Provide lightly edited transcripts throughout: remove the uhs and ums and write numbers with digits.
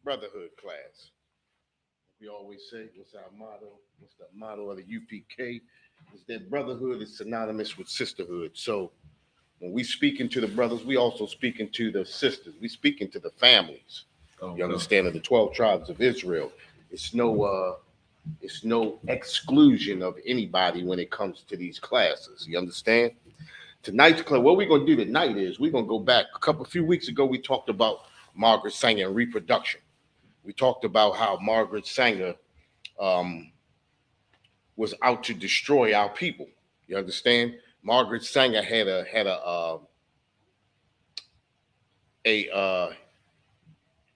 brotherhood class. We always say, what's our motto? What's the motto of the UPK? Is that brotherhood is synonymous with sisterhood. So when we speaking to the brothers, we also speaking to the sisters. We speaking to the families. You understand? Of the 12 tribes of Israel. It's no exclusion of anybody when it comes to these classes. You understand? Tonight's class, what we're gonna do tonight is we're gonna go back a few weeks ago. We talked about Margaret Sanger and reproduction. We talked about how Margaret Sanger was out to destroy our people. You understand? Margaret Sanger had a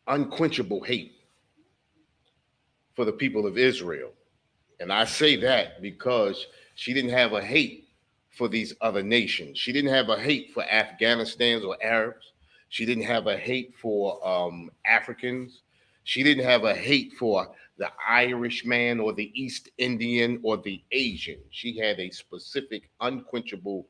unquenchable hate for the people of Israel, and I say that because she didn't have a hate for these other nations. She didn't have a hate for Afghanistans or Arabs. She didn't have a hate for Africans. She didn't have a hate for the Irishman or the East Indian or the Asian. She had a specific, unquenchable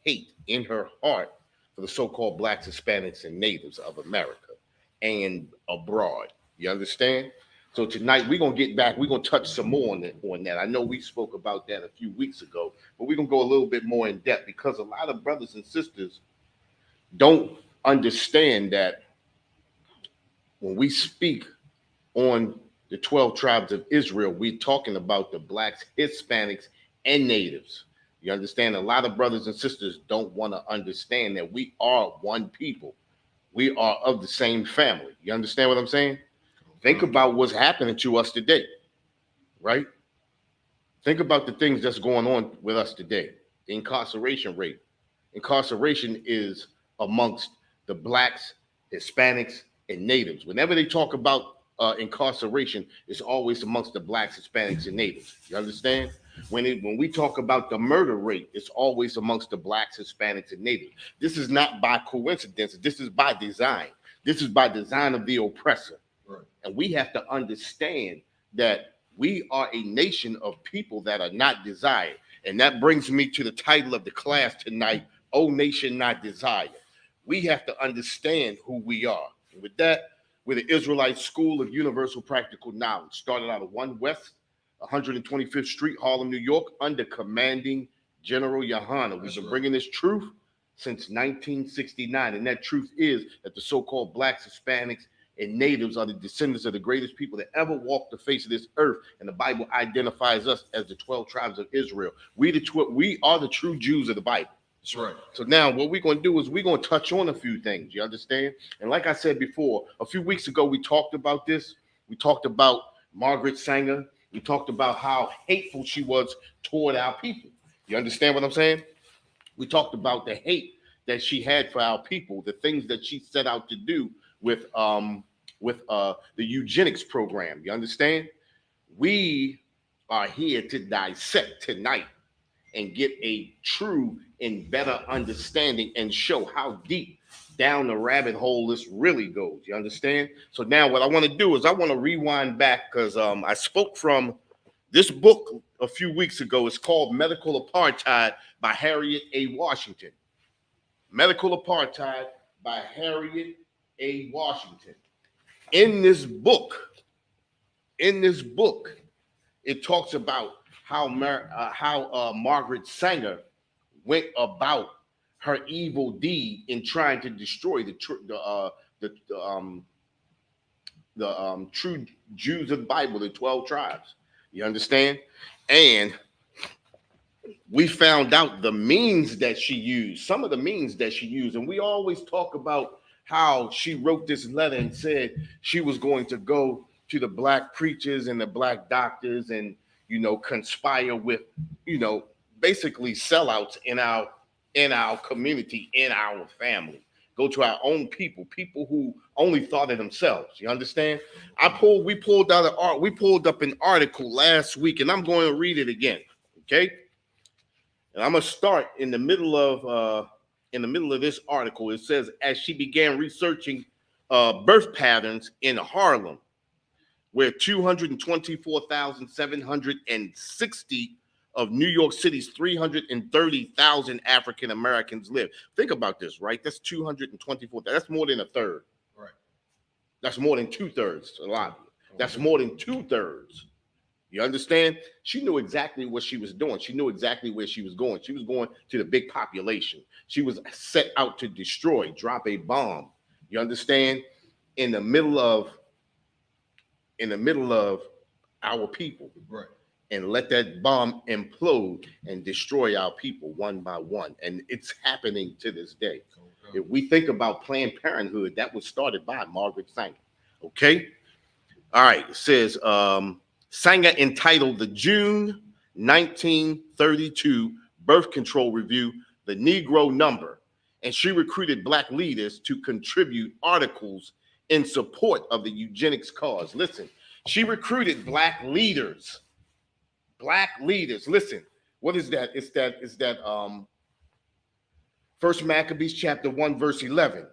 hate in her heart for the so-called blacks, Hispanics, and natives of America and abroad. You understand? So tonight we're gonna get back. We're gonna touch some more on that. I know we spoke about that a few weeks ago, but we're gonna go a little bit more in depth because a lot of brothers and sisters don't understand that when we speak on the 12 tribes of Israel, we're talking about the blacks, Hispanics, and natives. You understand? A lot of brothers and sisters don't want to understand that we are one people. We are of the same family. You understand what I'm saying? Think about what's happening to us today, right? Think about the things that's going on with us today. The incarceration rate. Incarceration is amongst the blacks, Hispanics, and natives. Whenever they talk about incarceration, it's always amongst the blacks, Hispanics, and natives. You understand? When we talk about the murder rate, it's always amongst the blacks, Hispanics, and natives. This is not by coincidence. This is by design. This is by design of the oppressor. Right. And we have to understand that we are a nation of people that are not desired. And that brings me to the title of the class tonight, O Nation Not Desired. We have to understand who we are. And with that, we're the Israelite School of Universal Practical Knowledge. Started out of 1 West, 125th Street, Harlem, New York, under commanding General Yohana. We've been bringing this truth since 1969. And that truth is that the so-called blacks, Hispanics, and natives are the descendants of the greatest people that ever walked the face of this earth. And the Bible identifies us as the 12 tribes of Israel. We are the true Jews of the Bible. That's right. So now what we're going to do is we're going to touch on a few things. You understand? And like I said before, a few weeks ago, we talked about this. We talked about Margaret Sanger. We talked about how hateful she was toward our people. You understand what I'm saying? We talked about the hate that she had for our people, the things that she set out to do with the eugenics program. You understand? We are here to dissect tonight and get a true and better understanding and show how deep down the rabbit hole this really goes. You understand? So now what I want to do is I want to rewind back because I spoke from this book a few weeks ago. It's called Medical Apartheid by Harriet A. Washington. Medical Apartheid by Harriet A. Washington. In this book, it talks about how Margaret Sanger went about her evil deed in trying to destroy the true Jews of the Bible, the 12 tribes. You understand? And we found out the means that she used, some of the means that she used, and we always talk about how she wrote this letter and said she was going to go to the black preachers and the black doctors and, conspire with, basically sellouts in our community, in our family. Go to our own people who only thought of themselves. You understand? We pulled up an article last week, and I'm going to read it again. Okay? And I'm gonna start in the middle of this article. It says, as she began researching birth patterns in Harlem, where 224,760 of New York City's 330,000 African Americans live. Think about this, right? That's 224. That's more than a third. Right. That's more than 2/3. A lot. That's more than 2/3. You understand? She knew exactly what she was doing. She knew exactly where she was going. She was going to the big population. She was set out to destroy, drop a bomb. You understand? In the middle of our people. Right. And let that bomb implode and destroy our people one by one. And it's happening to this day. If we think about Planned Parenthood, that was started by Margaret Sanger. Okay? All right. It says Sanger entitled the June 1932 Birth Control Review, The Negro Number, and she recruited Black leaders to contribute articles in support of the eugenics cause. Listen, she recruited Black leaders. Black leaders. Listen, what is that? It's that First Maccabees chapter 1, verse 11.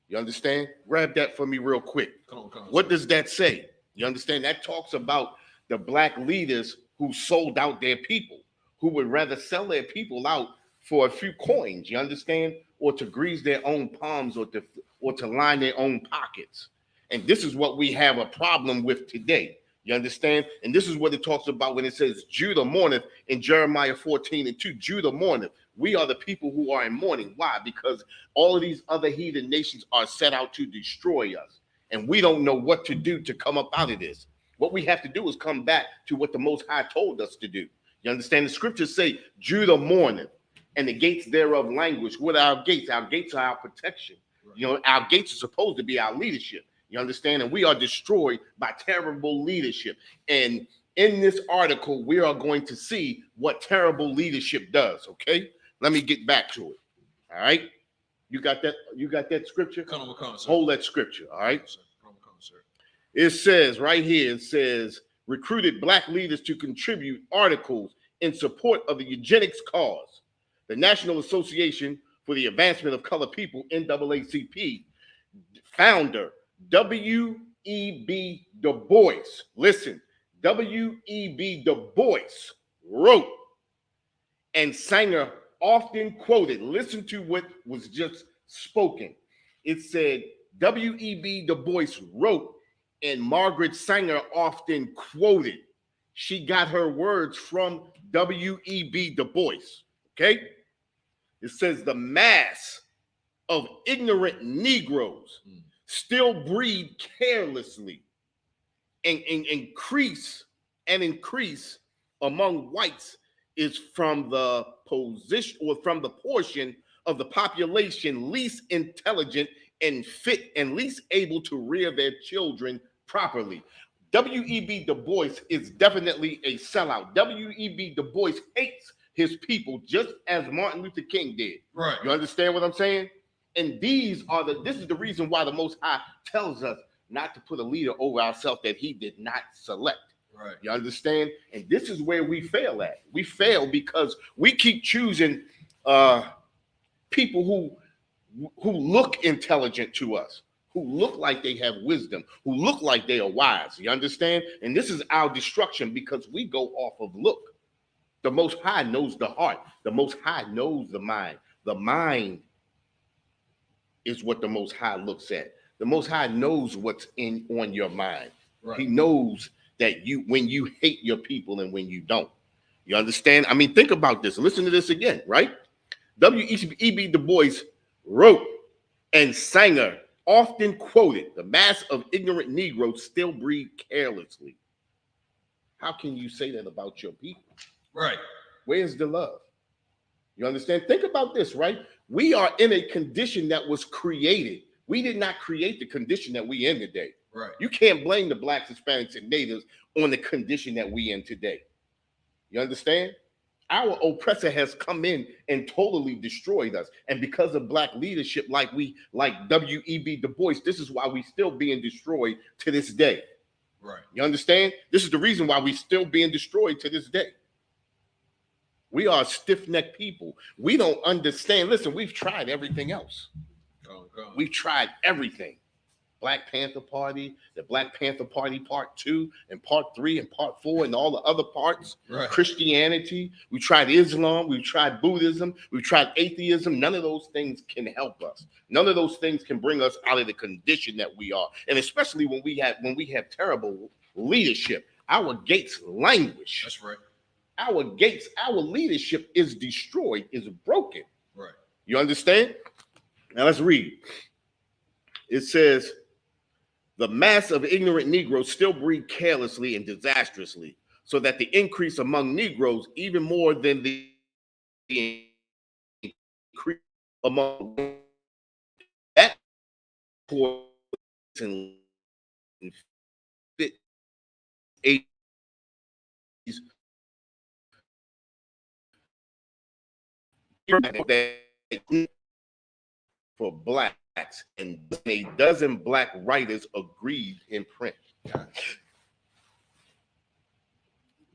You understand? Grab that for me real quick. Come on, what does that say? You understand? That talks about the Black leaders who sold out their people, who would rather sell their people out for a few coins, you understand? Or to grease their own palms or to line their own pockets. And this is what we have a problem with today. You understand? And this is what it talks about when it says Judah mourneth in Jeremiah 14:2. Judah mourneth. We are the people who are in mourning. Why? Because all of these other heathen nations are set out to destroy us. And we don't know what to do to come up out of this. What we have to do is come back to what the Most High told us to do. You understand? The scriptures say Judah mourneth, and the gates thereof languish. What are our gates? Our gates are our protection. Right. You know, our gates are supposed to be our leadership. You understand? And we are destroyed by terrible leadership. And in this article, we are going to see what terrible leadership does. Okay? Let me get back to it. All right? You got that? You got that scripture? Come, sir. Hold that scripture. All right? Come, sir. It says right here, it says, recruited Black leaders to contribute articles in support of the eugenics cause. The National Association for the Advancement of Colored People, NAACP, founder W.E.B. Du Bois. Listen, W.E.B. Du Bois wrote, and Sanger often quoted. Listen to what was just spoken. It said, W.E.B. Du Bois wrote, and Margaret Sanger often quoted. She got her words from W.E.B. Du Bois. Okay? It says the mass of ignorant Negroes still breed carelessly and increase among whites is from the position or from the portion of the population least intelligent and fit and least able to rear their children properly. W.E.B. Du Bois is definitely a sellout. W.E.B. Du Bois hates his people just as Martin Luther King did. Right. You understand what I'm saying? And this is the reason why the Most High tells us not to put a leader over ourselves that he did not select. Right. You understand? And this is where we fail at. We fail because we keep choosing people who look intelligent to us, who look like they have wisdom, who look like they are wise. You understand? And this is our destruction because we go off of look. The Most High knows the heart. The Most High knows the mind. The mind is what the Most High looks at. The Most High knows what's on your mind. Right. He knows that when you hate your people and when you don't. You understand? I mean, think about this. Listen to this again, right? W.E.B. Du Bois wrote, and Sanger often quoted, the mass of ignorant Negroes still breed carelessly. How can you say that about your people? Right. Where's the love? You understand? Think about this, right? We are in a condition that was created. We did not create the condition that we in today. Right. You can't blame the Blacks, Hispanics, and Natives on the condition that we in today. You understand? Our oppressor has come in and totally destroyed us. And because of Black leadership, like W.E.B. Du Bois, this is why we still being destroyed to this day. Right. You understand? This is the reason why we still being destroyed to this day. We are stiff-necked people. We don't understand. Listen, we've tried everything else. We've tried everything. Black Panther Party, the Black Panther Party Part 2 and Part 3 and Part 4 and all the other parts, Right. Christianity, we tried Islam, we tried Buddhism, we tried atheism. None of those things can help us. None of those things can bring us out of the condition that we are. And especially when we have terrible leadership, our gates languish. That's right. Our gates, our leadership is destroyed, is broken. Right. You understand? Now let's read. It says, the mass of ignorant Negroes still breed carelessly and disastrously, so that the increase among Negroes, even more than the increase among that portion fit '80s for blacks, and a dozen black writers agreed in print.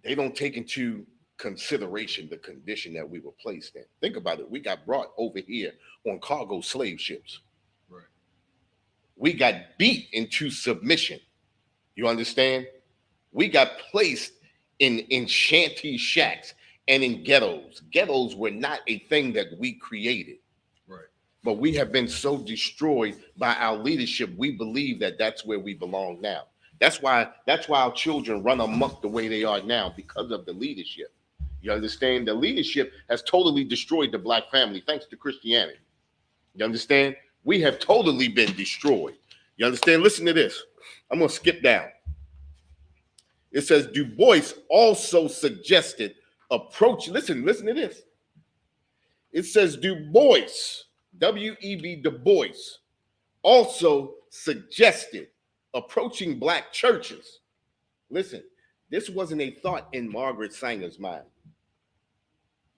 They don't take into consideration the condition that we were placed in. Think about it. We got brought over here on cargo slave ships. Right. We got beat into submission. You understand? We got placed in shanty shacks and in ghettos. Ghettos were not a thing that we created. Right. But we have been so destroyed by our leadership, we believe that that's where we belong now. That's why our children run amok the way they are now, because of the leadership. You understand? The leadership has totally destroyed the black family thanks to Christianity. You understand? We have totally been destroyed. You understand? Listen to this. I'm going to skip down. It says Du Bois also suggested listen to this. It says Du Bois, W-E-B, Du Bois, also suggested approaching black churches. Listen, this wasn't a thought in Margaret Sanger's mind.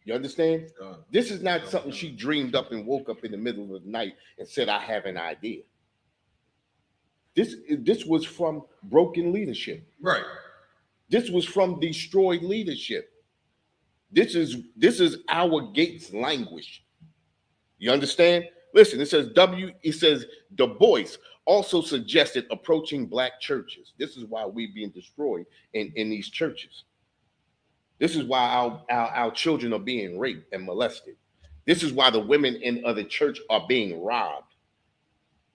You understand? This is not something she dreamed up and woke up in the middle of the night and said, I have an idea. This was from broken leadership. Right. This was from destroyed leadership. This is our gates language. You understand? Listen, it says Du Bois also suggested approaching black churches. This is why we're being destroyed in these churches. This is why our children are being raped and molested. This is why the women in the church are being robbed.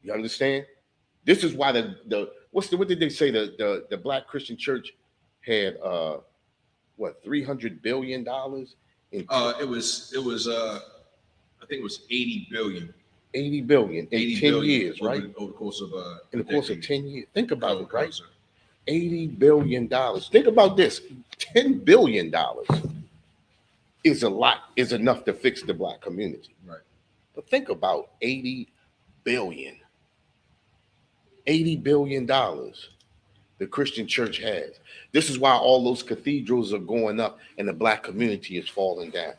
You understand? This is why what did they say? The black Christian church had $300 billion in it was I think it was 80 billion. 80 billion in 10 years, right? Over the course of in the course of 10 years. Think about it, right? $80 billion. Think about this. $10 billion is enough to fix the black community. Right. But think about 80 billion. $80 billion the Christian church has. This is why all those cathedrals are going up and the black community is falling down.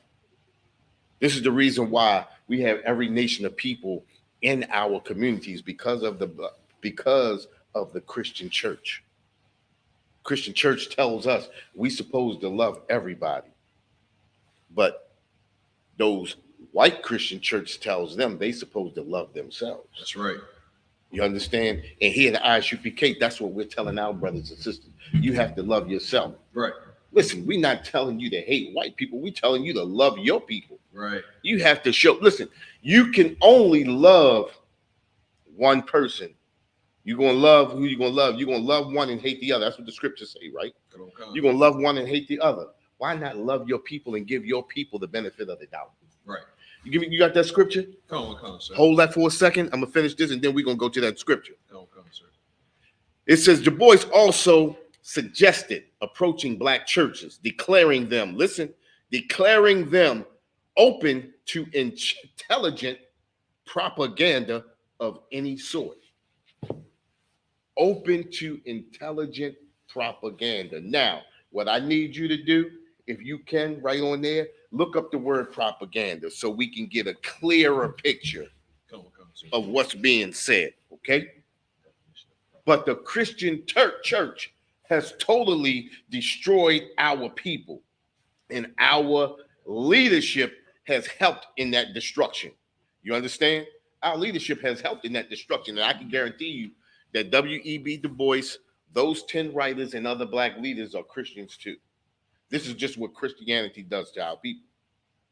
This is the reason why we have every nation of people in our communities, because of the Christian church. Christian church tells us we're supposed to love everybody. But those white Christian church tells them they supposed to love themselves. That's right. You understand? And here at Isupk, that's what we're telling our brothers and sisters. You have to love yourself. Right. Listen, we're not telling you to hate white people. We're telling you to love your people. Right. You have to show, listen, you can only love one person. You're going to love who you're going to love. You're going to love one and hate the other. That's what the scriptures say, right? You're going to love one and hate the other. Why not love your people and give your people the benefit of the doubt? Right. You got that scripture? Come on, sir. Hold that for a second. I'm going to finish this and then we're going to go to that scripture. Come, sir. It says Du Bois also suggested approaching black churches, declaring them open to intelligent propaganda of any sort. Open to intelligent propaganda. Now, what I need you to do, if you can, right on there, look up the word propaganda so we can get a clearer picture of what's being said, okay? But the Christian church has totally destroyed our people, and our leadership has helped in that destruction. You understand? Our leadership has helped in that destruction, and I can guarantee you, that W.E.B. Du Bois, those 10 writers and other black leaders are Christians too. This is just what Christianity does to our people.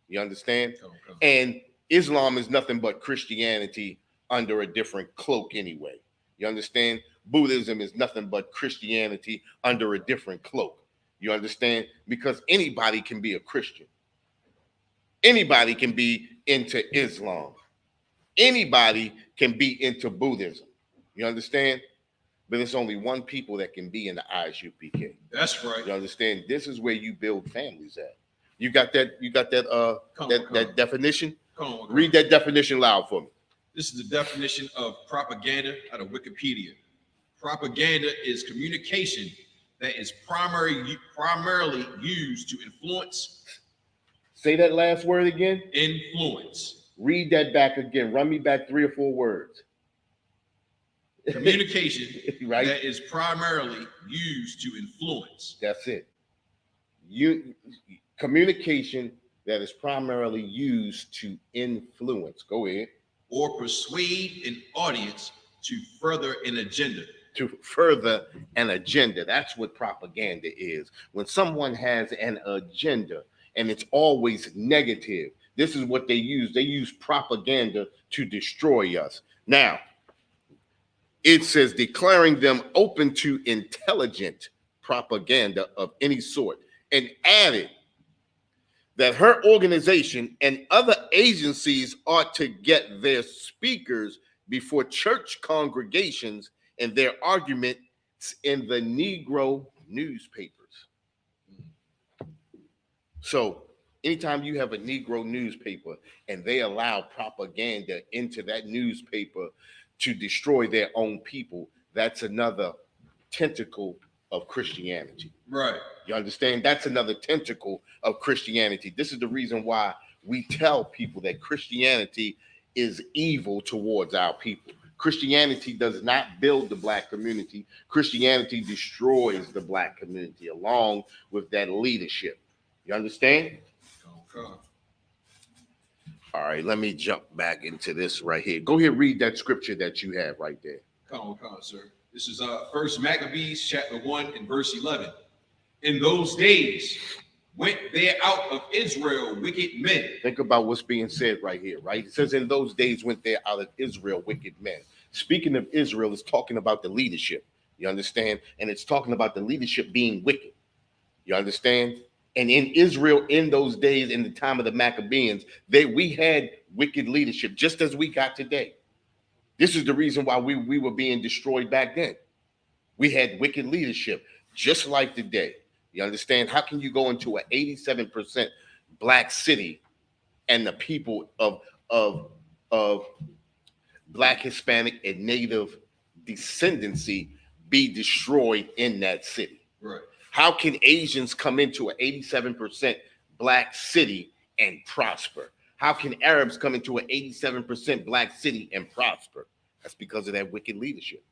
You understand? Okay. And Islam is nothing but Christianity under a different cloak anyway. You understand? Buddhism is nothing but Christianity under a different cloak. You understand? Because anybody can be a Christian. Anybody can be into Islam. Anybody can be into Buddhism. You understand? But it's only one people that can be in the Isupk. That's right. You understand? This is where you build families at. You got that? You got that? That definition. Come on. Read that definition loud for me. This is the definition of propaganda out of Wikipedia. Propaganda is communication that is primarily used to influence. Say that last word again. Influence. Read that back again. Run me back 3 or 4 words. Communication right? that is primarily used to influence. That's it. Communication that is primarily used to influence. Go ahead. Or persuade an audience to further an agenda. To further an agenda. That's what propaganda is. When someone has an agenda and it's always negative, this is what they use. They use propaganda to destroy us. Now, it says declaring them open to intelligent propaganda of any sort, and added that her organization and other agencies ought to get their speakers before church congregations and their arguments in the Negro newspapers. So anytime you have a Negro newspaper and they allow propaganda into that newspaper to destroy their own people, that's another tentacle of Christianity. Right. You understand? That's another tentacle of Christianity. This is the reason why we tell people that Christianity is evil towards our people. Christianity does not build the black community. Christianity destroys the black community along with that leadership. You understand? Okay. All right, let me jump back into this right here. Go ahead, read that scripture that you have right there. Come on, sir. This is First Maccabees chapter 1 and verse 11. In those days went there out of Israel wicked men. Think about what's being said right here, right? It says in those days went there out of Israel wicked men. Speaking of Israel, it's talking about the leadership. You understand? And it's talking about the leadership being wicked. You understand? And in Israel, in those days, in the time of the Maccabees, we had wicked leadership, just as we got today. This is the reason why we were being destroyed back then. We had wicked leadership, just like today. You understand? How can you go into an 87% black city and the people of black, Hispanic, and Native descendancy be destroyed in that city? Right. How can Asians come into an 87% black city and prosper? How can Arabs come into an 87% black city and prosper? That's because of that wicked leadership.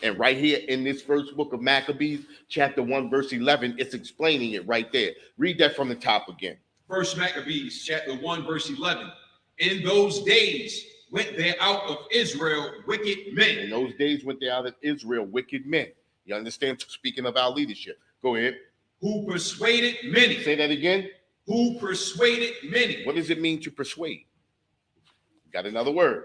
And right here in this first book of Maccabees, chapter 1, verse 11, it's explaining it right there. Read that from the top again. First Maccabees chapter 1, verse 11. In those days went there out of Israel wicked men. In those days went there out of Israel wicked men. You understand? Speaking of our leadership. Go ahead. Who persuaded many. Say that again. Who persuaded many. What does it mean to persuade? Got another word.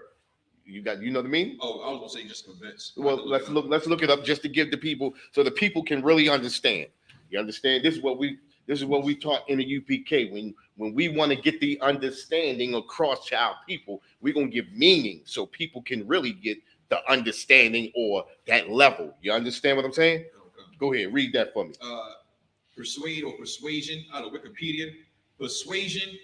You know the meaning? Oh, I was gonna say just convince. Well, let's look it up just to give the people so the people can really understand. You understand? This is what we taught in the UPK. When we want to get the understanding across to our people, we're gonna give meaning so people can really get the understanding or that level. You understand what I'm saying? Okay. Go ahead, read that for me. Persuade or persuasion out of Wikipedia. Persuasion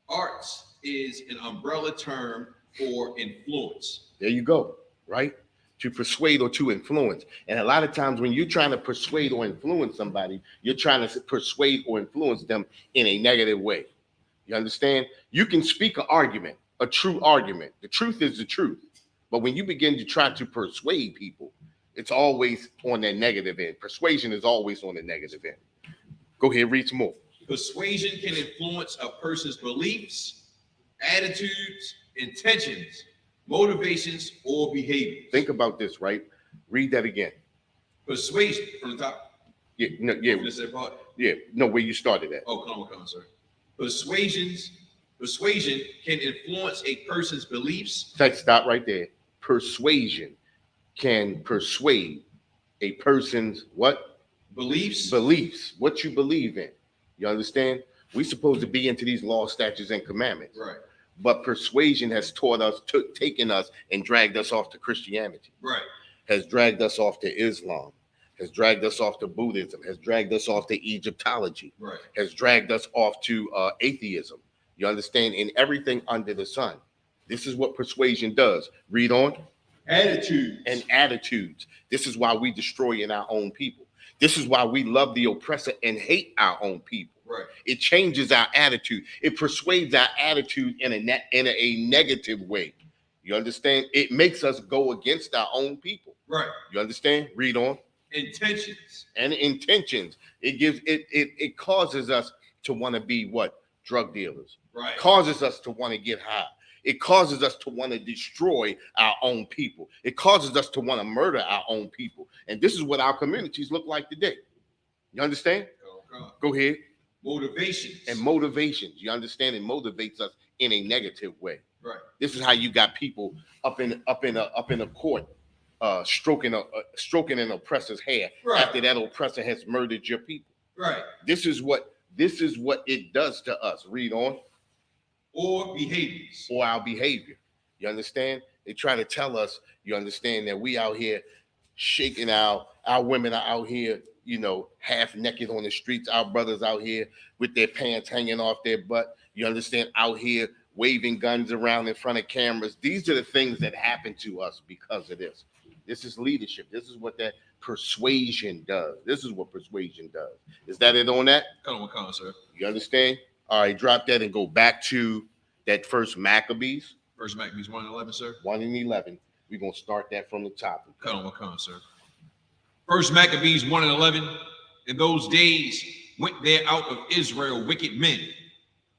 arts is an umbrella term for influence. There you go, right? To persuade or to influence. And a lot of times when you're trying to persuade or influence somebody, you're trying to persuade or influence them in a negative way. You understand? You can speak an argument, a true argument. The truth is the truth. But when you begin to try to persuade people, it's always on that negative end. Persuasion is always on the negative end. Go ahead, read some more. Persuasion can influence a person's beliefs, attitudes, intentions, motivations, or behaviors. Think about this, right? Read that again. Persuasion from the top. Yeah, no, yeah, This that part. yeah. No, where you started at. Oh, come on, sir. Persuasion can influence a person's beliefs. Stop right there. Persuasion can persuade a person's what? Beliefs. Beliefs. What you believe in. You understand? We're supposed to be into these laws, statutes, and commandments. Right. But persuasion has taught us, taken us, and dragged us off to Christianity. Right. Has dragged us off to Islam. Has dragged us off to Buddhism. Has dragged us off to Egyptology. Right. Has dragged us off to atheism. You understand? In everything under the sun. This is what persuasion does. Read on. Attitudes. And attitudes. This is why we destroy in our own people. This is why we love the oppressor and hate our own people. Right. It changes our attitude. It persuades our attitude in a negative way. You understand? It makes us go against our own people. Right. You understand? Read on. Intentions. And intentions. It causes us to want to be what? Drug dealers. Right. Causes us to want to get high. It causes us to want to destroy our own people. It causes us to want to murder our own people. And this is what our communities look like today. You understand? Go ahead. Motivations. And motivations. You understand? It motivates us in a negative way. Right. This is how you got people up in a court, stroking an oppressor's hair after that oppressor has murdered your people. Right. This is what it does to us. Read on. Or behaviors. Or our behavior. You understand? They try to tell us, you understand, that we out here shaking our women are out here, you know, half naked on the streets. Our brothers out here with their pants hanging off their butt. You understand? Out here waving guns around in front of cameras. These are the things that happen to us because of this. This is leadership. This is what that persuasion does. This is what persuasion does. Is that it on that? Come on, sir. You understand? All right, drop that and go back to that first Maccabees. First Maccabees 1:11, sir. 1:11. We're going to start that from the top. Come on, sir. First Maccabees 1:11. In those days went there out of Israel wicked men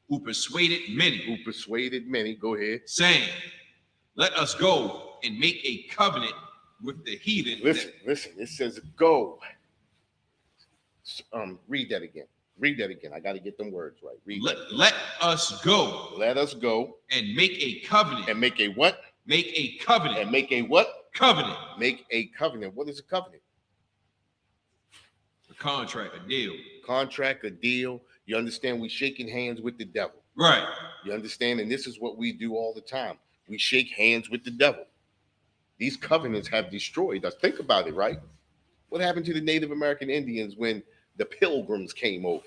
who persuaded many. Go ahead. Saying, let us go and make a covenant with the heathen. Listen. It says go. Read that again. I got to get them words right. Let us go. Let us go. And make a covenant. And make a what? Make a covenant. And make a what? Covenant. Make a covenant. What is a covenant? A contract, a deal. Contract, a deal. You understand? We shaking hands with the devil. Right. You understand? And this is what we do all the time. We shake hands with the devil. These covenants have destroyed us. Think about it, right? What happened to the Native American Indians when the Pilgrims came over?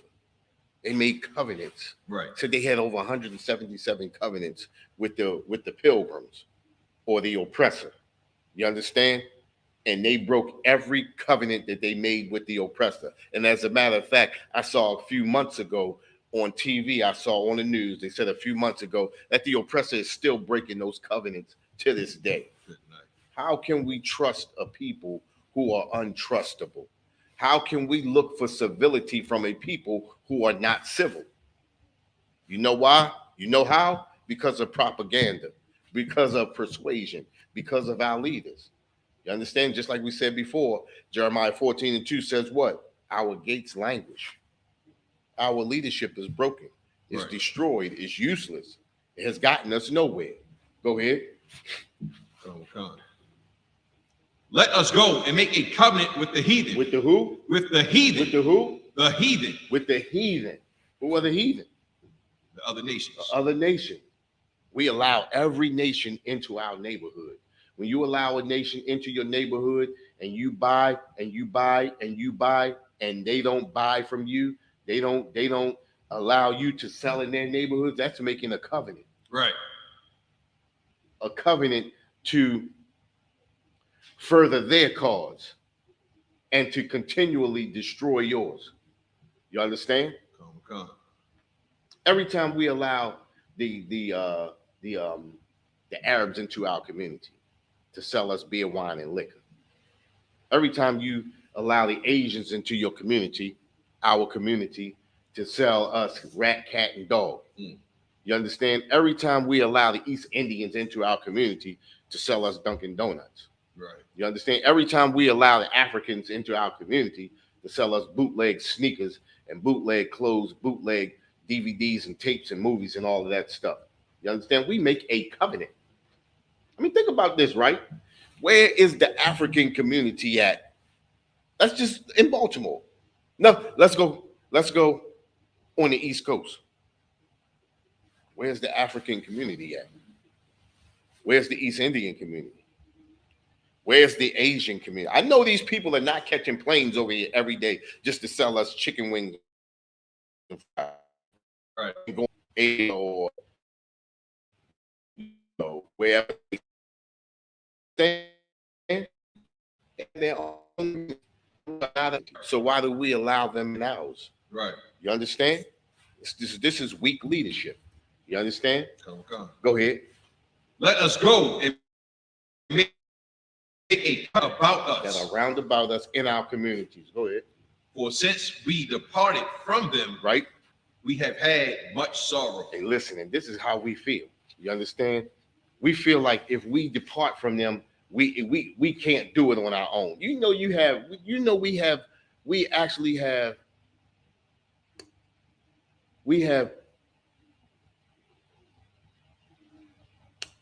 They made covenants. Right. So they had over 177 covenants with the Pilgrims or the oppressor. You understand? And they broke every covenant that they made with the oppressor. And as a matter of fact, I saw a few months ago on TV, I saw on the news, they said a few months ago that the oppressor is still breaking those covenants to this day. How can we trust a people who are untrustable? How can we look for civility from a people who are not civil? You know why? You know how? Because of propaganda, because of persuasion, because of our leaders. You understand? Just like we said before, Jeremiah 14:2 says what? Our gates languish. Our leadership is broken. It's destroyed. It's useless. It has gotten us nowhere. Go ahead. Come. Let us go and make a covenant with the heathen. With the who? With the heathen. With the who? The heathen. With the heathen. Who are the heathen? The other nations. The other nation. We allow every nation into our neighborhood. When you allow a nation into your neighborhood and you buy and you buy and you buy and they don't buy from you, they don't allow you to sell in their neighborhoods, that's making a covenant. Right. A covenant to further their cause and to continually destroy yours. You understand? Come. Every time we allow the Arabs into our community to sell us beer, wine, and liquor. Every time you allow the Asians into your community, our community, to sell us rat, cat, and dog. You understand? Every time we allow the East Indians into our community to sell us Dunkin' Donuts. Right. You understand? Every time we allow the Africans into our community to sell us bootleg sneakers and bootleg clothes, bootleg DVDs and tapes and movies and all of that stuff. You understand? We make a covenant. I mean, think about this, right? Where is the African community at? That's just in Baltimore. No, let's go. Let's go on the East Coast. Where's the African community at? Where's the East Indian community? Where's the Asian community? I know these people are not catching planes over here every day just to sell us chicken wings and fries. Right. Going or wherever they stand, their own. So why do we allow them in ours? Right. You understand? This is weak leadership. You understand? Come. Go ahead. Let us go and make a about us. That are round about us in our communities. Go ahead. For since we departed from them, right, we have had much sorrow. Hey, listen, and this is how we feel. You understand? We feel like if we depart from them, we can't do it on our own. We have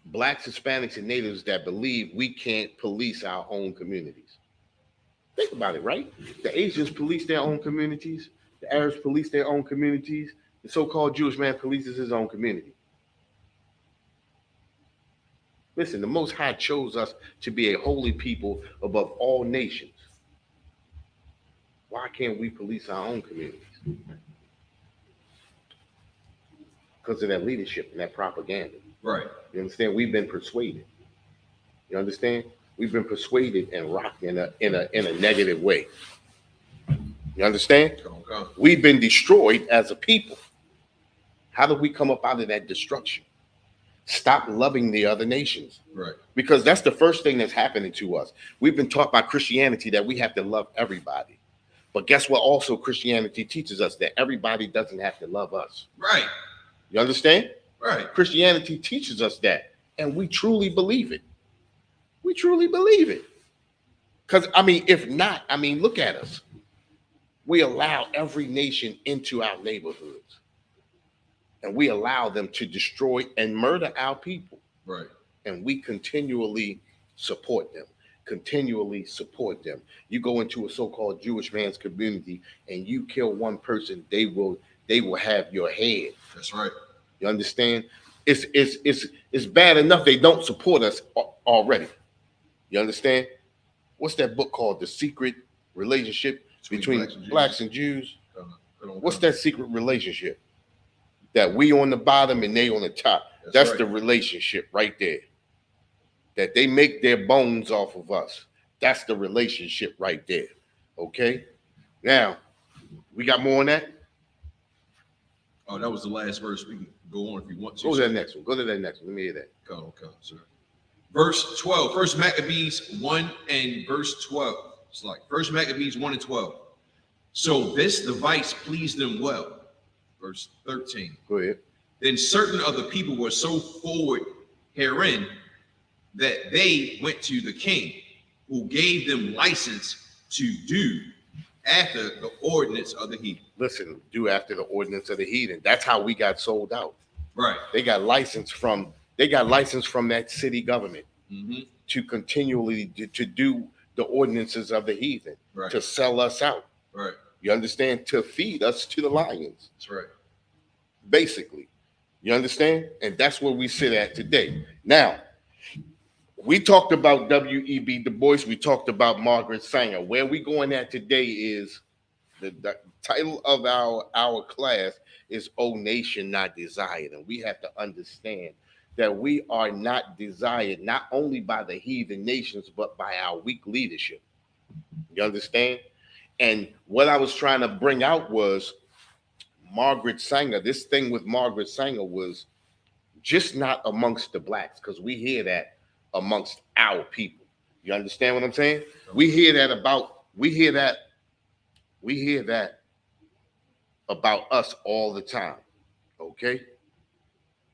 blacks, Hispanics, and natives that believe we can't police our own communities. Think about it, right? The Asians police their own communities. The Arabs police their own communities. The so-called Jewish man polices his own community. Listen, the Most High chose us to be a holy people above all nations. Why can't we police our own communities? Because of that leadership and that propaganda. Right. You understand? We've been persuaded. You understand? We've been persuaded and rocked in a negative way. You understand? Come. We've been destroyed as a people. How do we come up out of that destruction? Stop loving the other nations. Right. Because that's the first thing that's happening to us. We've been taught by Christianity that we have to love everybody. But guess what? Also, Christianity teaches us that everybody doesn't have to love us. Right. You understand? Right. Christianity teaches us that. And we truly believe it. We truly believe it. Because, if not, look at us. We allow every nation into our neighborhoods. And we allow them to destroy and murder our people. Right. And we continually support them. You go into a so-called Jewish man's community and you kill one person, they will have your head. That's right. You understand? It's bad enough they don't support us already. You understand? What's that book called? The Secret Relationship between blacks and Jews. What's that secret relationship? That we on the bottom and they on the top. That's right. The relationship right there. That they make their bones off of us. That's the relationship right there. Okay? Now, we got more on that? Oh, that was the last verse. We can go on if you want to. Go to that next one. Let me hear that. Come, sir. Verse 12. First Maccabees 1 and verse 12. It's like First Maccabees 1 and 12. So this device pleased them well. Verse 13. Go ahead. Then certain of the people were so forward herein that they went to the king, who gave them license to do after the ordinance of the heathen. Listen, do after the ordinance of the heathen. That's how we got sold out. Right. They got license from that city government to continually to do the ordinances of the heathen, right, to sell us out. Right. You understand? To feed us to the lions. That's right. Basically. You understand? And that's where we sit at today. Now, we talked about W.E.B. Du Bois. We talked about Margaret Sanger. Where we going at today is the title of our class is "O Nation Not Desired." And we have to understand that we are not desired not only by the heathen nations, but by our weak leadership. You understand? And what I was trying to bring out was Margaret Sanger. This thing with Margaret Sanger was just not amongst the blacks, because we hear that amongst our people. You understand what I'm saying? We hear that about us all the time. Okay?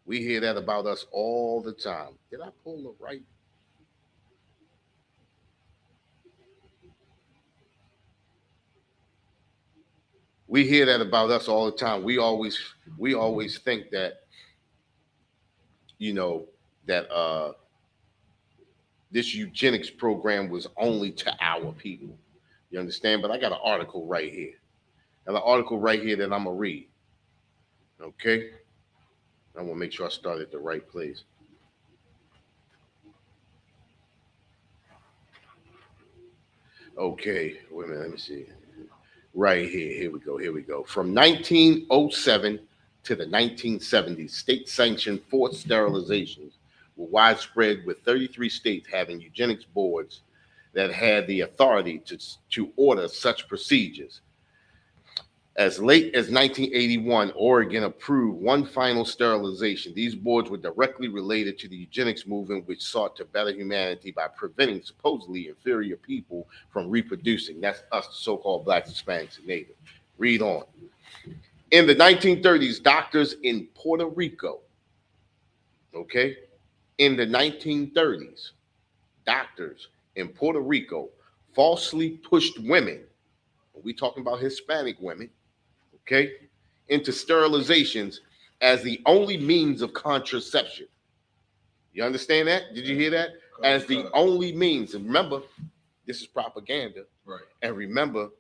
We hear that about us all the time. Did I pull the right? We hear that about us all the time. We always think that, you know, that this eugenics program was only to our people. You understand? But I got an article right here. And an article right here that I'm gonna read. Okay? I want to make sure I start at the right place. Okay, wait a minute, let me see. Right here, here we go. From 1907 to the 1970s, state-sanctioned forced sterilizations were widespread, with 33 states having eugenics boards that had the authority to order such procedures. As late as 1981, Oregon approved one final sterilization. These boards were directly related to the eugenics movement, which sought to better humanity by preventing supposedly inferior people from reproducing. That's us, the so-called Blacks, Hispanics, and Natives. Read on. In the 1930s, doctors in Puerto Rico, okay, in the 1930s, doctors in Puerto Rico falsely pushed women, we talking about Hispanic women, okay, into sterilizations as the only means of contraception. You understand that? Did you hear that? As the only means. And remember, this is propaganda. Right. And remember,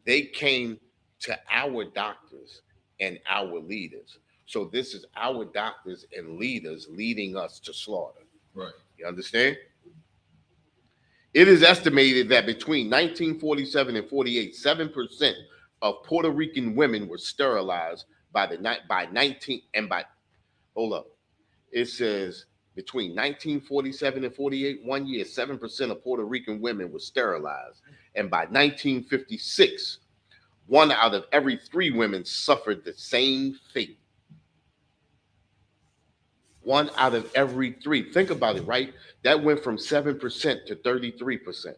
they came to our doctors and our leaders. So this is our doctors and leaders leading us to slaughter. Right. You understand? It is estimated that between 1947 and 48, 7% of Puerto Rican women were sterilized by 19 and by hold up. It says between 1947 and 48, 1 year, 7% of Puerto Rican women were sterilized. And by 1956, 1 out of every 3 women suffered the same fate. 1 out of every 3. Think about it, right? That went from 7% to 33%.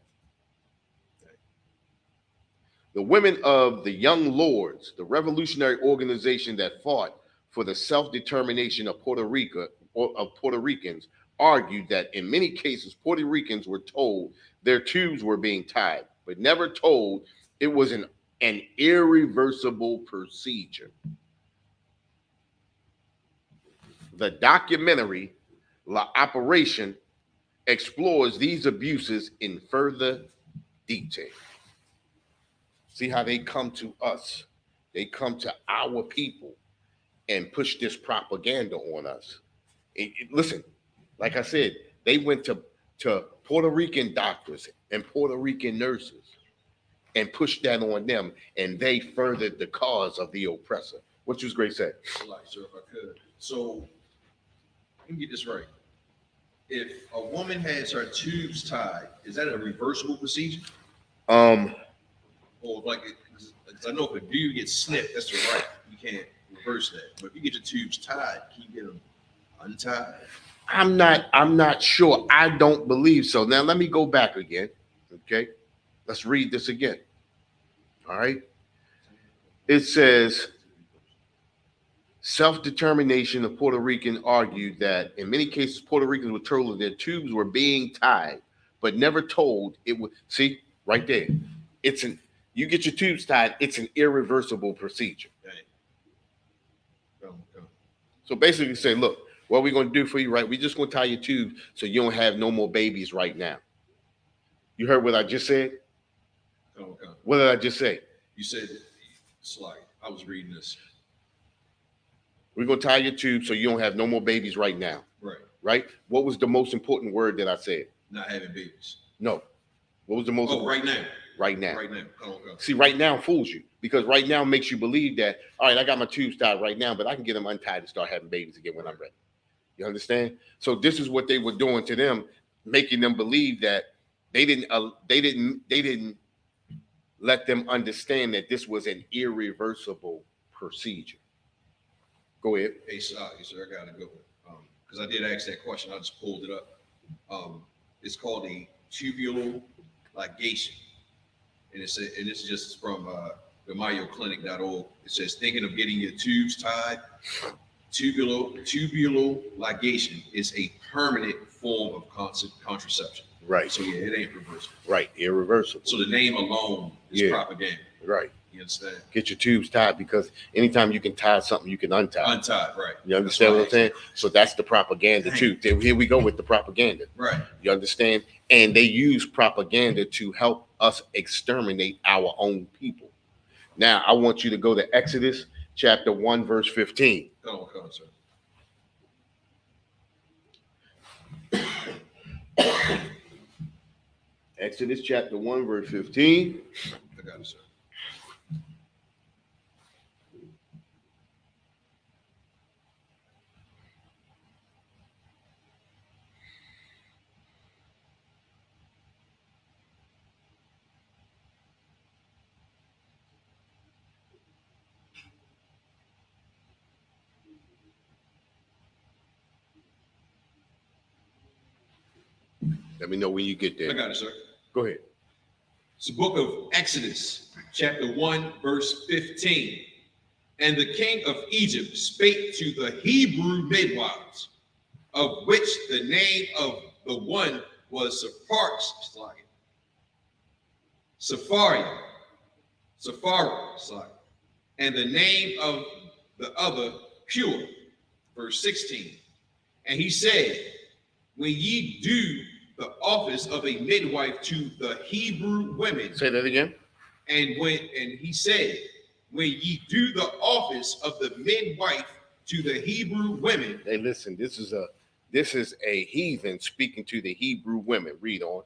The women of the Young Lords, the revolutionary organization that fought for the self-determination of Puerto Rico, or of Puerto Ricans, argued that in many cases Puerto Ricans were told their tubes were being tied, but never told it was an irreversible procedure. The documentary La Operation explores these abuses in further detail. See how they come to us. They come to our people and push this propaganda on us. Listen, like I said, they went to Puerto Rican doctors and Puerto Rican nurses and pushed that on them, and they furthered the cause of the oppressor. What you great said? Like, sir, if I could. So, let me get this right. If a woman has her tubes tied, is that a reversible procedure? Or like, because I know if a dude gets snipped, that's the right. You can't reverse that. But if you get your tubes tied, can you get them untied? I'm not sure. I don't believe so. Now let me go back again. Okay, let's read this again. All right. It says, self-determination of Puerto Rican argued that in many cases Puerto Ricans were told that their tubes were being tied, but never told it would. See, right there. You get your tubes tied, it's an irreversible procedure. So basically say, look, what we're going to do for you, right? We're just going to tie your tubes so you don't have no more babies right now. You heard what I just said? Okay. What did I just say? You said, it's like, I was reading this. We're going to tie your tubes so you don't have no more babies right now. Right. Right? What was the most important word that I said? Not having babies. No. What was the most important? Right now. Right now. Right now. Oh, okay. See, right now fools you, because right now makes you believe that, all right, I got my tubes tied right now, but I can get them untied and start having babies again when I'm ready. You understand? So this is what they were doing to them, making them believe that they didn't let them understand that this was an irreversible procedure. Go ahead. Hey, sir, I got to go. Because I did ask that question. I just pulled it up. It's called a tubular ligation. And this is just from the mayoclinic.org. It says, thinking of getting your tubes tied, tubular ligation is a permanent form of contraception. Right. So yeah, it ain't reversible. Right, irreversible. So the name alone is propaganda. Right. You understand? Get your tubes tied, because anytime you can tie something, you can untie. Untied, right. You understand what I'm saying? So that's the propaganda too. Here we go with the propaganda. Right. You understand? And they use propaganda to help us exterminate our own people. Now, I want you to go to Exodus chapter 1, verse 15. Come on, sir. Exodus chapter 1, verse 15. I got it, sir. Let me know when you get there. I got it, sir. Go ahead. It's the book of Exodus, chapter 1, verse 15. And the king of Egypt spake to the Hebrew midwives, of which the name of the one was Sapphira, and the name of the other Pure. Verse 16. And he said, when ye do the office of a midwife to the Hebrew women. Say that again. And he said, when ye do the office of the midwife to the Hebrew women. Hey, listen, this is a heathen speaking to the Hebrew women. Read on.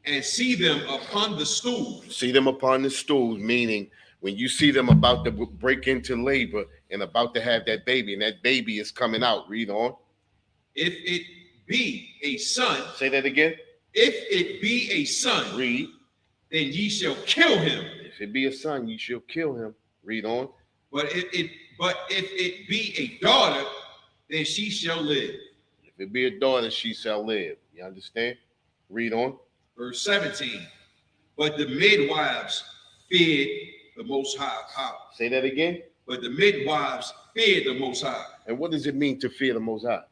And see them upon the stools. See them upon the stools, meaning when you see them about to break into labor and about to have that baby, and that baby is coming out. Read on. If it be a son. Say that again. If it be a son. Read. Then ye shall kill him. If it be a son, you shall kill him. Read on. But if it be a daughter, then she shall live. If it be a daughter, she shall live. You understand? Read on. Verse 17. But the midwives feared the Most High. Say that again. But the midwives feared the Most High. And what does it mean to fear the Most High?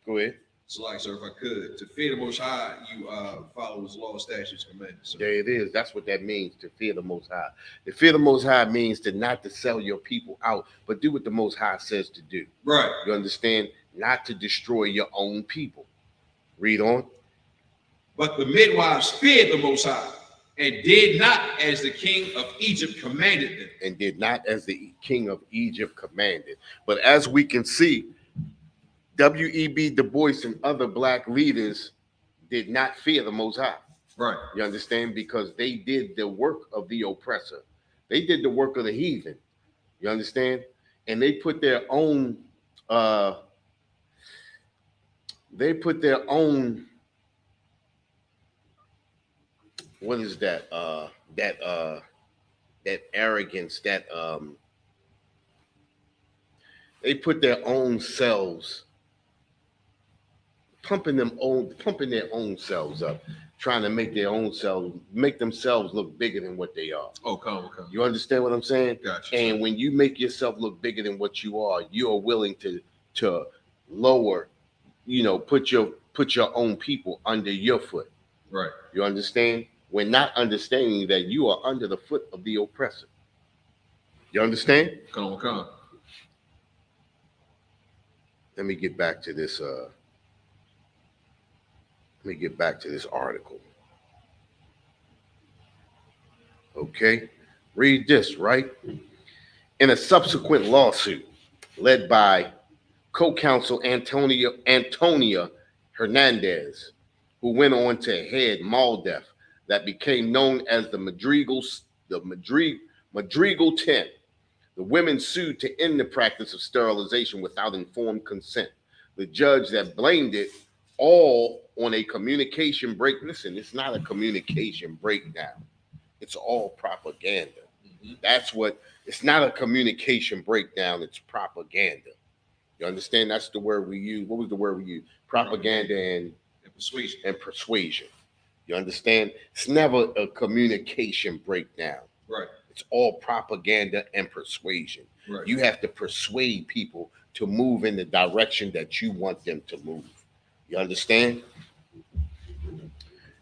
Go ahead. So, like, sir, if I could, to fear the Most High, you follow His law, statutes, commandments. Sir. There it is. That's what that means, to fear the Most High. To fear the Most High means to not to sell your people out, but do what the Most High says to do. Right. You understand? Not to destroy your own people. Read on. But the midwives feared the Most High, and did not as the king of Egypt commanded them. And did not as the king of Egypt commanded. But as we can see, W.E.B. Du Bois and other black leaders did not fear the Most High. Right. You understand? Because they did the work of the oppressor. They did the work of the heathen. You understand? And they put their own what is that? That arrogance, that they put their own selves, pumping their own selves up, trying to make themselves look bigger than what they are. Oh, come. You understand what I'm saying? Gotcha. And when you make yourself look bigger than what you are willing to lower, put your own people under your foot. Right. You understand? We're not understanding that you are under the foot of the oppressor. You understand? Come. Let me get back to this. Article. Okay, read this, right? In a subsequent lawsuit led by co-counsel Antonia Hernandez, who went on to head MALDEF, that became known as the Madrigal 10. The women sued to end the practice of sterilization without informed consent. The judge that blamed it all on a communication break. Listen, it's not a communication breakdown. It's all propaganda. Mm-hmm. It's not a communication breakdown. It's propaganda. You understand? That's the word we use. What was the word we used? Propaganda and persuasion. You understand? It's never a communication breakdown. Right. It's all propaganda and persuasion. Right. You have to persuade people to move in the direction that you want them to move. You understand?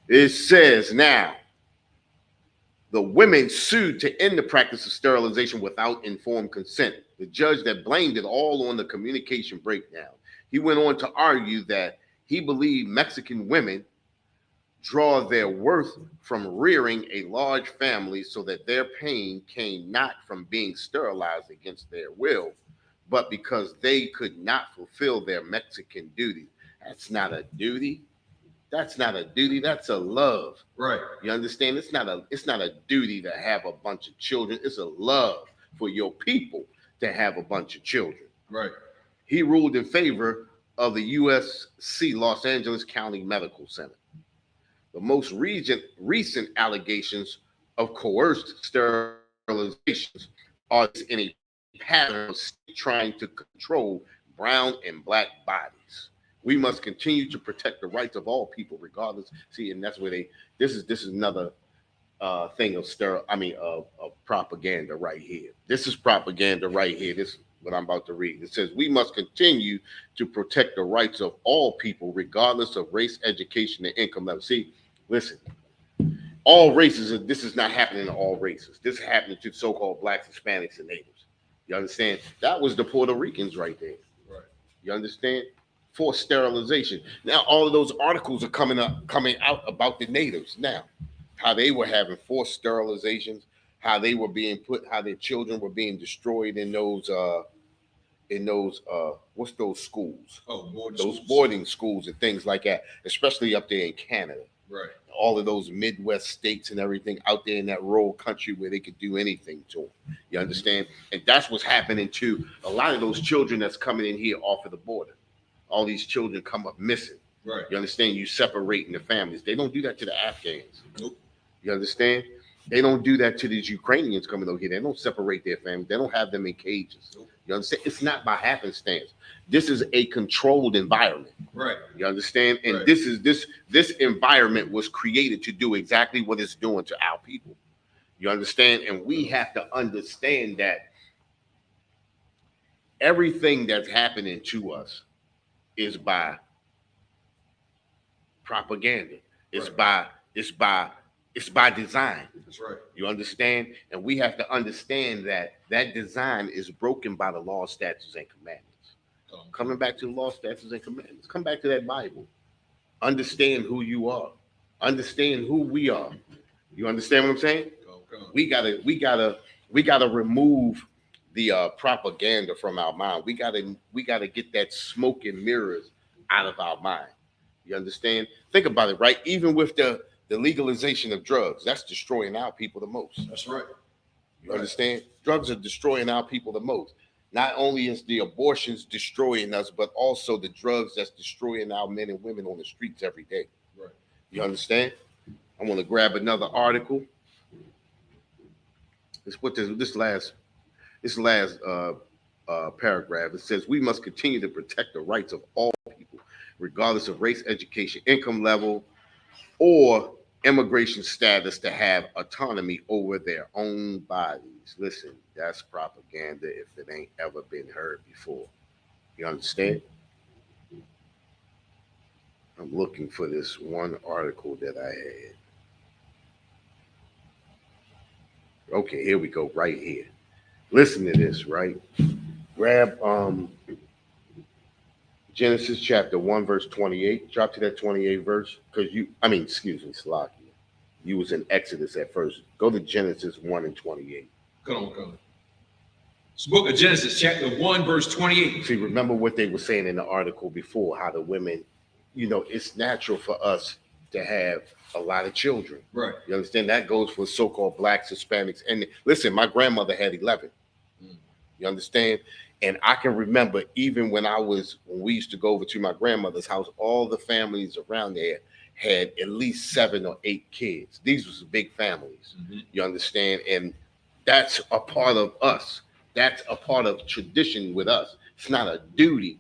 It says now, The women sued to end the practice of sterilization without informed consent. The judge that blamed it all on the communication breakdown. He went on to argue that he believed Mexican women draw their worth from rearing a large family, so that their pain came not from being sterilized against their will, but because they could not fulfill their Mexican duty. That's not a duty. That's not a duty. That's a love. Right. You understand? It's not a duty to have a bunch of children. It's a love for your people to have a bunch of children. Right. He ruled in favor of the USC Los Angeles County Medical Center. The most recent allegations of coerced sterilizations are in a pattern of trying to control brown and black bodies. We must continue to protect the rights of all people, regardless. See, and that's where this is another thing of propaganda right here. This is propaganda right here. This is what I'm about to read. It says, we must continue to protect the rights of all people, regardless of race, education, and income level. See, listen, all races, this is not happening to all races. This is happening to so-called blacks, Hispanics, and natives. You understand? That was the Puerto Ricans right there. Right. You understand? Forced sterilization. Now all of those articles are coming out about the natives now, how they were having forced sterilizations, how they were being how their children were being destroyed in those what's those schools? Boarding schools and things like that, especially up there in Canada. Right. All of those Midwest states and everything out there in that rural country where they could do anything to them. You understand? And that's what's happening to a lot of those children that's coming in here off of the border. All these children come up missing. Right. You understand? You separating the families. They don't do that to the Afghans. Nope. You understand? They don't do that to these Ukrainians coming over here. They don't separate their families. They don't have them in cages. Nope. You understand? It's not by happenstance. This is a controlled environment. Right. You understand? And right. this environment was created to do exactly what it's doing to our people. You understand? And we have to understand that everything that's happening to us is by propaganda. It's right. by design. That's right. You understand? And we have to understand that design is broken by the law, statutes, and commandments. Coming back to the law, statutes, and commandments. Come back to that Bible. Understand who you are. Understand who we are. You understand what I'm saying? We gotta remove the propaganda from our mind. We gotta get that smoke and mirrors out of our mind. You understand? Think about it, right? Even with the legalization of drugs, that's destroying our people the most. That's right. You understand? Drugs are destroying our people the most. Not only is the abortions destroying us, but also the drugs that's destroying our men and women on the streets every day. Right. You understand? I want to grab another article. Let's put this last paragraph. It says, we must continue to protect the rights of all people, regardless of race, education, income level, or immigration status, to have autonomy over their own bodies. Listen, that's propaganda if it ain't ever been heard before. You understand? I'm looking for this one article that I had. Okay, here we go, right here. Listen to this, right? Grab Genesis chapter 1, verse 28. Drop to that 28 verse. Slakia. You was in Exodus at first. Go to Genesis 1 and 28. Come on. It's the book of Genesis, chapter 1, verse 28. See, remember what they were saying in the article before, how the women, it's natural for us to have a lot of children. Right. You understand? That goes for so-called blacks, Hispanics. And listen, my grandmother had 11. You understand? And I can remember even when we used to go over to my grandmother's house, all the families around there had at least 7 or 8 kids. These were big families. Mm-hmm. You understand? And that's a part of us. That's a part of tradition with us. It's not a duty.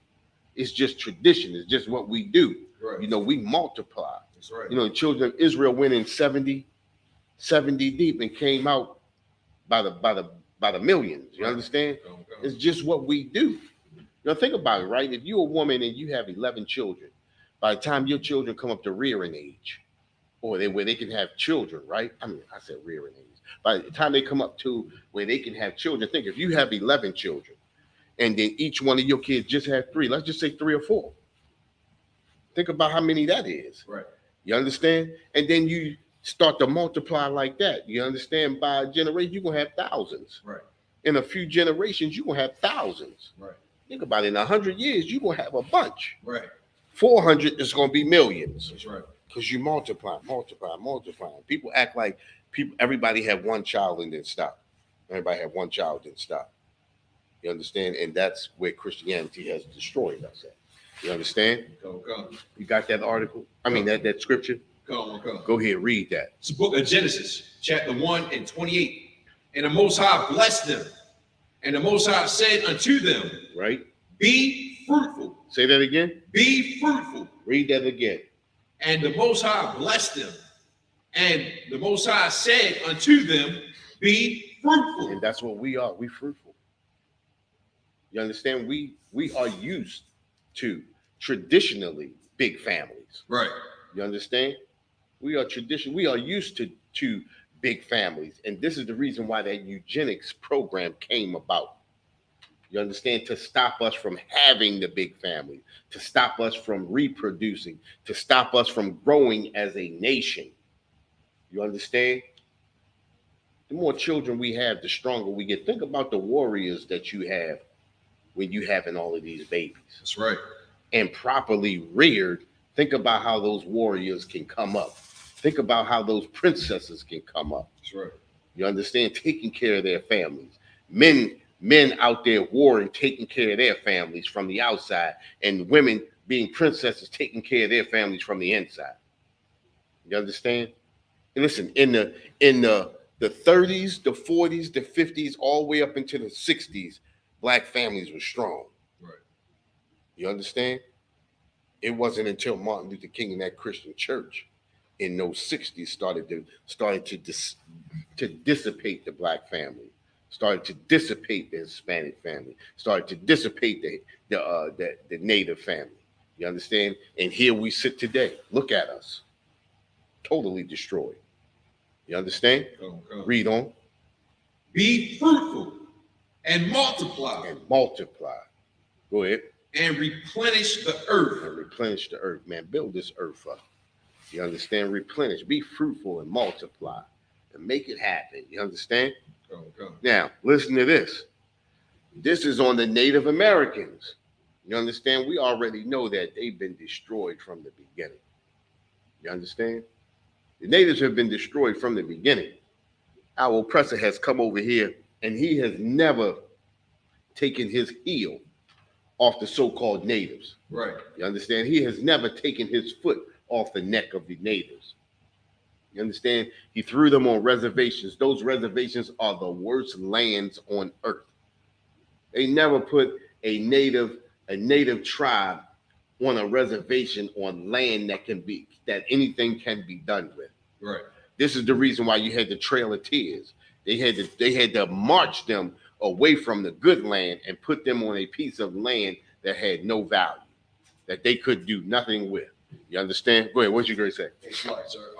It's just tradition. It's just what we do. Right. We multiply. That's right. The children of Israel went in 70 deep and came out by the millions. You understand? It's just what we do. Think about it, right? If you're a woman and you have 11 children, by the time your children come up to rearing age, or where they can have children, right? I mean, I said rearing age. By the time they come up to where they can have children, think if you have 11 children and then each one of your kids just have 3, let's just say 3 or 4. Think about how many that is. Right. You understand? And then you start to multiply like that. You understand? By a generation, you're going to have thousands. Right. In a few generations, you're going to have thousands. Right. Think about it. In 100 years, you're going to have a bunch. Right. 400 is going to be millions. That's right. Because you multiply. People act like everybody had one child and then stop. Everybody had one child and stop. You understand? And that's where Christianity has destroyed us at. You understand? Go. You got that article? I mean, that scripture? Go. Go ahead, read that. It's the book of Genesis, chapter 1 and 28. And the Most High blessed them. And the Most High said unto them, right? Be fruitful. Say that again. Be fruitful. Read that again. And the Most High blessed them. And the Most High said unto them, Be fruitful. And that's what we are. We fruitful. You understand? We are used to traditionally big families. Right. You understand? We are used to big families. And this is the reason why that eugenics program came about. You understand? To stop us from having the big family, to stop us from reproducing, to stop us from growing as a nation. You understand? The more children we have, the stronger we get. Think about the warriors that you have when you having all of these babies. That's right. And properly reared, think about how those warriors can come up. Think about how those princesses can come up. That's right. You understand? Taking care of their families. Men out there warring, taking care of their families from the outside, and women being princesses, taking care of their families from the inside. You understand? And listen, in the 30s, the 40s, the 50s, all the way up into the 60s, Black families were strong. Right. You understand? It wasn't until Martin Luther King and that Christian church in those 60s started to dissipate the Black family, started to dissipate the Hispanic family, started to dissipate the Native family. You understand? And here we sit today. Look at us. Totally destroyed. You understand? Go. Read on. Be fruitful and multiply. And multiply. Go ahead. And replenish the earth. And replenish the earth, man. Build this earth up. You understand? Replenish. Be fruitful and multiply. And make it happen. You understand? Go. Now, listen to this. This is on the Native Americans. You understand? We already know that they've been destroyed from the beginning. You understand? The natives have been destroyed from the beginning. Our oppressor has come over here and he has never taken his heel off the so-called natives. Right. You understand? He has never taken his foot off the neck of the natives. You understand? He threw them on reservations. Those reservations are the worst lands on earth. They never put a native tribe on a reservation on land that anything can be done with. Right. This is the reason why you had the Trail of Tears. They had to march them away from the good land and put them on a piece of land that had no value, that they could do nothing with. You understand? Go ahead. What you going to say? It's right, sir.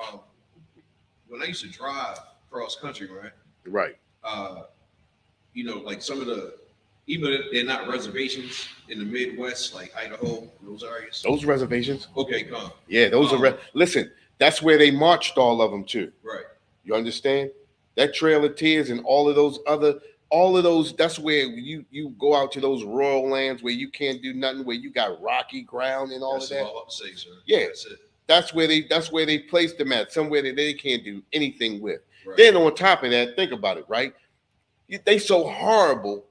When I used to drive cross country, right? Right. Like some of even if they're not reservations in the Midwest, like Idaho, those areas. Those reservations. Okay, come. Yeah, those are. Listen, that's where they marched all of them to. Right. You understand? That Trail of Tears and all of those, that's where you go out to those rural lands where you can't do nothing, where you got rocky ground and all that's of that. All I'm say, sir. Yeah, that's it. That's where they placed them at, somewhere that they can't do anything with. Right. Then on top of that, think about it, right? They so horrible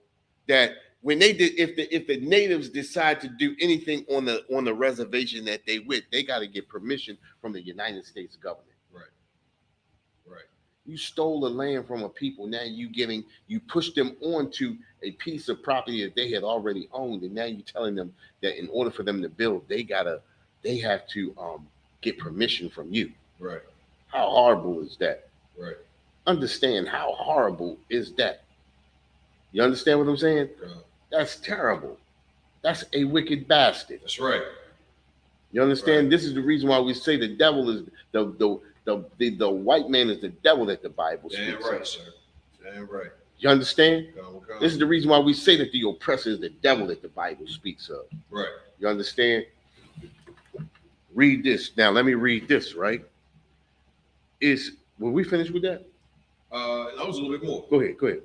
that when they did, if the natives decide to do anything on the reservation that they with, they got to get permission from the United States government. Right. You stole the land from a people. Now you push them onto a piece of property that they had already owned, and now you're telling them that in order for them to build, they have to get permission from you. Right. How horrible is that? Right. Understand how horrible is that? You understand what I'm saying? Yeah. That's terrible. That's a wicked bastard. That's right. You understand? Right. This is the reason why we say the devil is the The white man is the devil that the Bible Damn speaks right, of. sir. Damn right. You understand? Come. This is the reason why we say that the oppressor is the devil that the Bible speaks of. Right. You understand? Read this. Now, let me read this, right? Were we finished with that? That was a little bit more. Go ahead.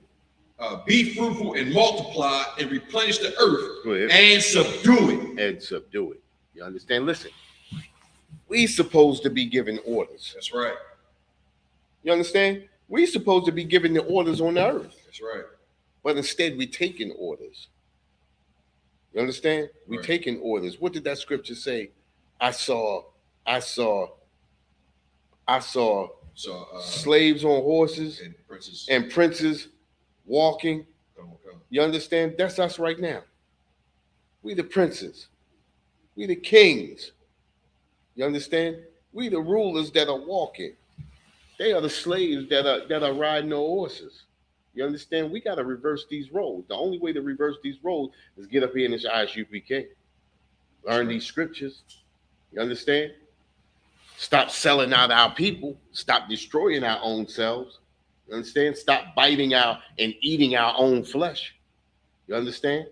Be fruitful and multiply and replenish the earth. Go ahead. And subdue it. You understand? Listen, we supposed to be giving orders. That's right. You understand? We supposed to be giving the orders on the earth. That's right. But instead, we taking orders. You understand? We Right. taking orders. What did that scripture say? I saw slaves on horses and princes walking. Come. You understand? That's us right now. We the princes. We the kings. You understand? We the rulers that are walking. They are the slaves that are riding the horses. You understand? We got to reverse these roles. The only way to reverse these roles is get up here in this Isupk. Learn these scriptures. You understand? Stop selling out our people. Stop destroying our own selves. You understand? Stop biting out and eating our own flesh. You understand?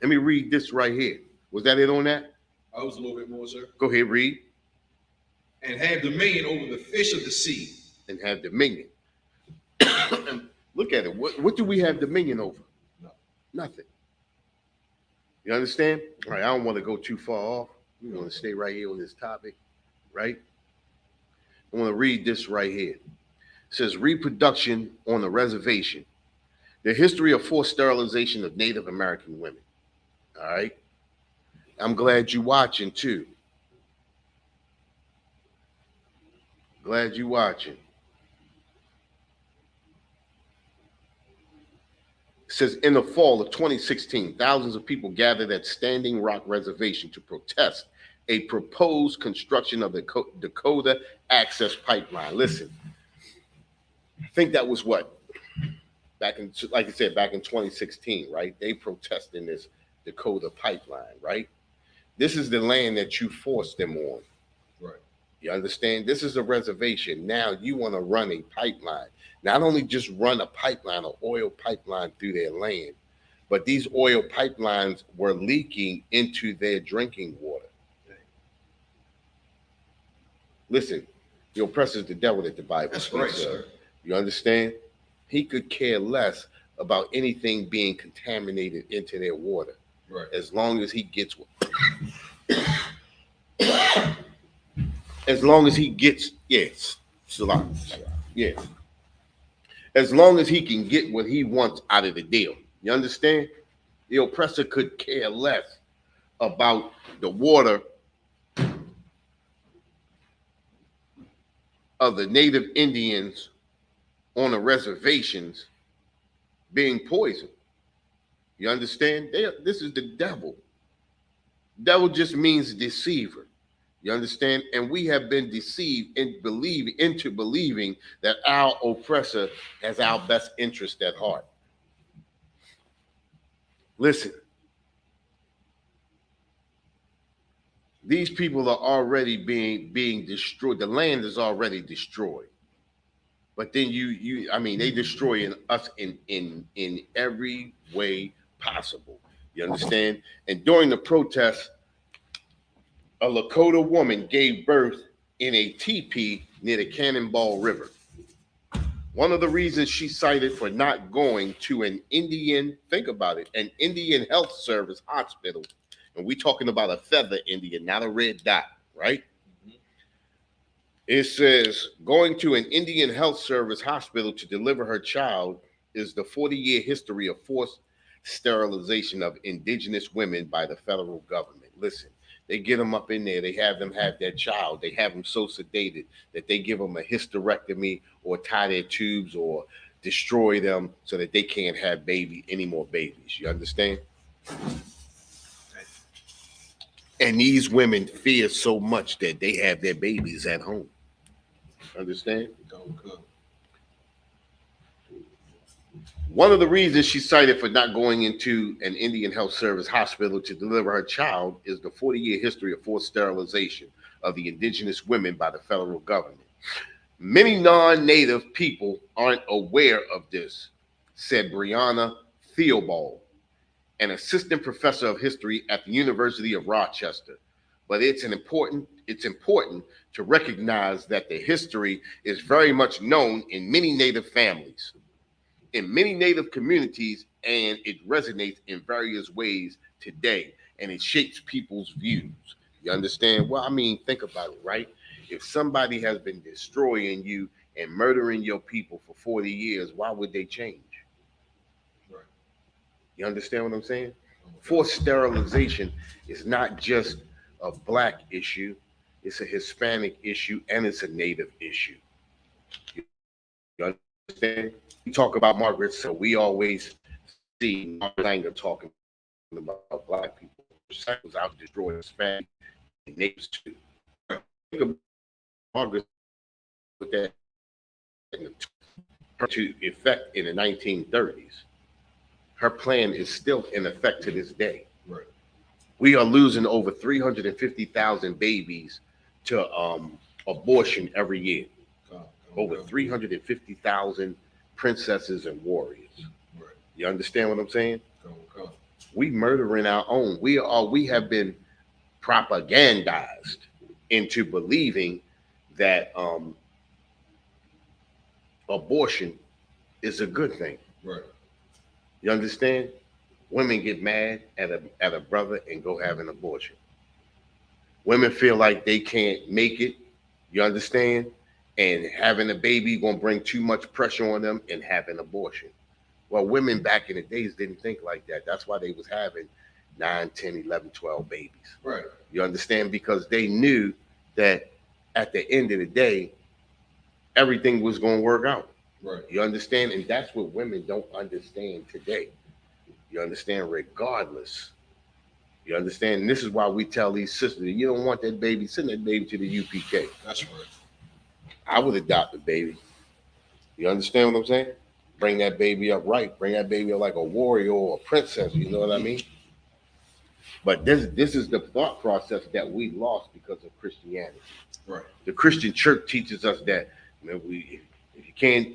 Let me read this right here. Was that it on that? I was a little bit more, sir. Go ahead, read. And have dominion over the fish of the sea. And have dominion. Look at it. What do we have dominion over? No. Nothing. You understand? All right, I don't want to go too far off. We want to stay right here on this topic, right? I want to read this right here. It says, reproduction on a reservation. The history of forced sterilization of Native American women. All right? I'm glad you're watching, too. Glad you're watching. It says, in the fall of 2016, thousands of people gathered at Standing Rock Reservation to protest a proposed construction of the Dakota Access Pipeline. Listen, I think that was what? Back in 2016, right? They protesting this Dakota pipeline, right? This is the land that you forced them on. Right. You understand? This is a reservation. Now you want to run a pipeline. Not only just run a pipeline, an oil pipeline through their land, but these oil pipelines were leaking into their drinking water. Listen, the oppressor is the devil that the Bible That's speaks right, of. sir. You understand? He could care less about anything being contaminated into their water. Right. As long as he gets as long as he gets, yes, Salah. Yes. As long as he can get what he wants out of the deal. You understand? The oppressor could care less about the water of the native Indians on the reservations being poisoned. You understand? This is the devil. Devil just means deceiver. You understand? And we have been deceived into believing that our oppressor has our best interest at heart. Listen, these people are already being destroyed. The land is already destroyed. But then they destroying us in every way possible. You understand? And during the protest, a Lakota woman gave birth in a teepee near the Cannonball River. One of the reasons she cited for not going to an Indian Health Service hospital, and we're talking about a feather Indian, not a red dot, right? It says going to an Indian Health Service hospital to deliver her child is the 40-year history of forced sterilization of indigenous women by the federal government. Listen, they get them up in there. They have them have their child. They have them so sedated that they give them a hysterectomy or tie their tubes or destroy them so that they can't have any more babies. You understand? And these women fear so much that they have their babies at home. Understand? One of the reasons she cited for not going into an Indian Health Service hospital to deliver her child is the 40-year history of forced sterilization of the indigenous women by the federal government. Many non-native people aren't aware of this, said Brianna Theobald, an assistant professor of history at the University of Rochester. But it's important to recognize that the history is very much known in many Native families, in many Native communities, and it resonates in various ways today, and it shapes people's views. You understand? Well, I mean, think about it, right? If somebody has been destroying you and murdering your people for 40 years, why would they change? Right. You understand what I'm saying? Forced sterilization is not just a black issue, it's a Hispanic issue and it's a Native issue. You understand? We talk about Margaret, so we always see Margaret Sanger talking about black people. She was out to destroy Hispanic and Natives too. Think about Margaret with that to effect in the 1930s. Her plan is still in effect to this day. Right. We are losing over 350,000 babies to abortion every year. Over 350,000 princesses and warriors. Right. You understand what I'm saying? We murdering our own. We have been propagandized into believing that abortion is a good thing. Right. You understand? Women get mad at a brother and go have an abortion. Women feel like they can't make it. You understand? And having a baby gonna bring too much pressure on them and have an abortion. Well, women back in the days didn't think like that. That's why they was having 9, 10, 11, 12 babies. Right. You understand? Because they knew that at the end of the day, everything was going to work out. Right. You understand? And that's what women don't understand today. You understand? Regardless. You understand? And this is why we tell these sisters, you don't want that baby, send that baby to the UPK. That's right. I would adopt a baby. You understand what I'm saying? Bring that baby up right. Bring that baby up like a warrior or a princess. You know what I mean? But this is the thought process that we lost because of Christianity. Right. The Christian church teaches us that, you know, if you can't,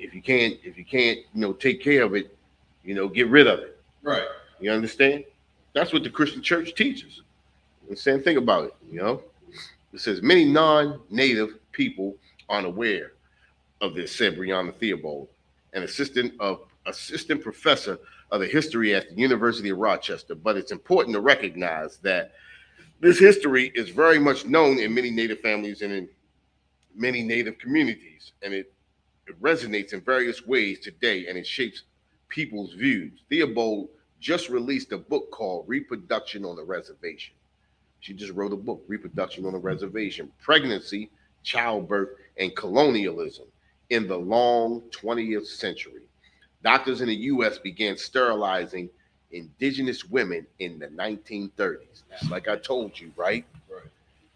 take care of it, get rid of it. Right. You understand? That's what the Christian church teaches. You understand? Think about it. It says many non-native people aren't aware of this, said Brianna Theobald, an assistant professor of the history at the University of Rochester. But it's important to recognize that this history is very much known in many Native families and in many Native communities, and it resonates in various ways today, and it shapes people's views. Theobald just released a book called Reproduction on the Reservation. She just wrote a book, Reproduction on the Reservation, Pregnancy, Childbirth, and Colonialism in the Long 20th Century. Doctors in the U.S. began sterilizing indigenous women in the 1930s. That's like I told you, right? Right.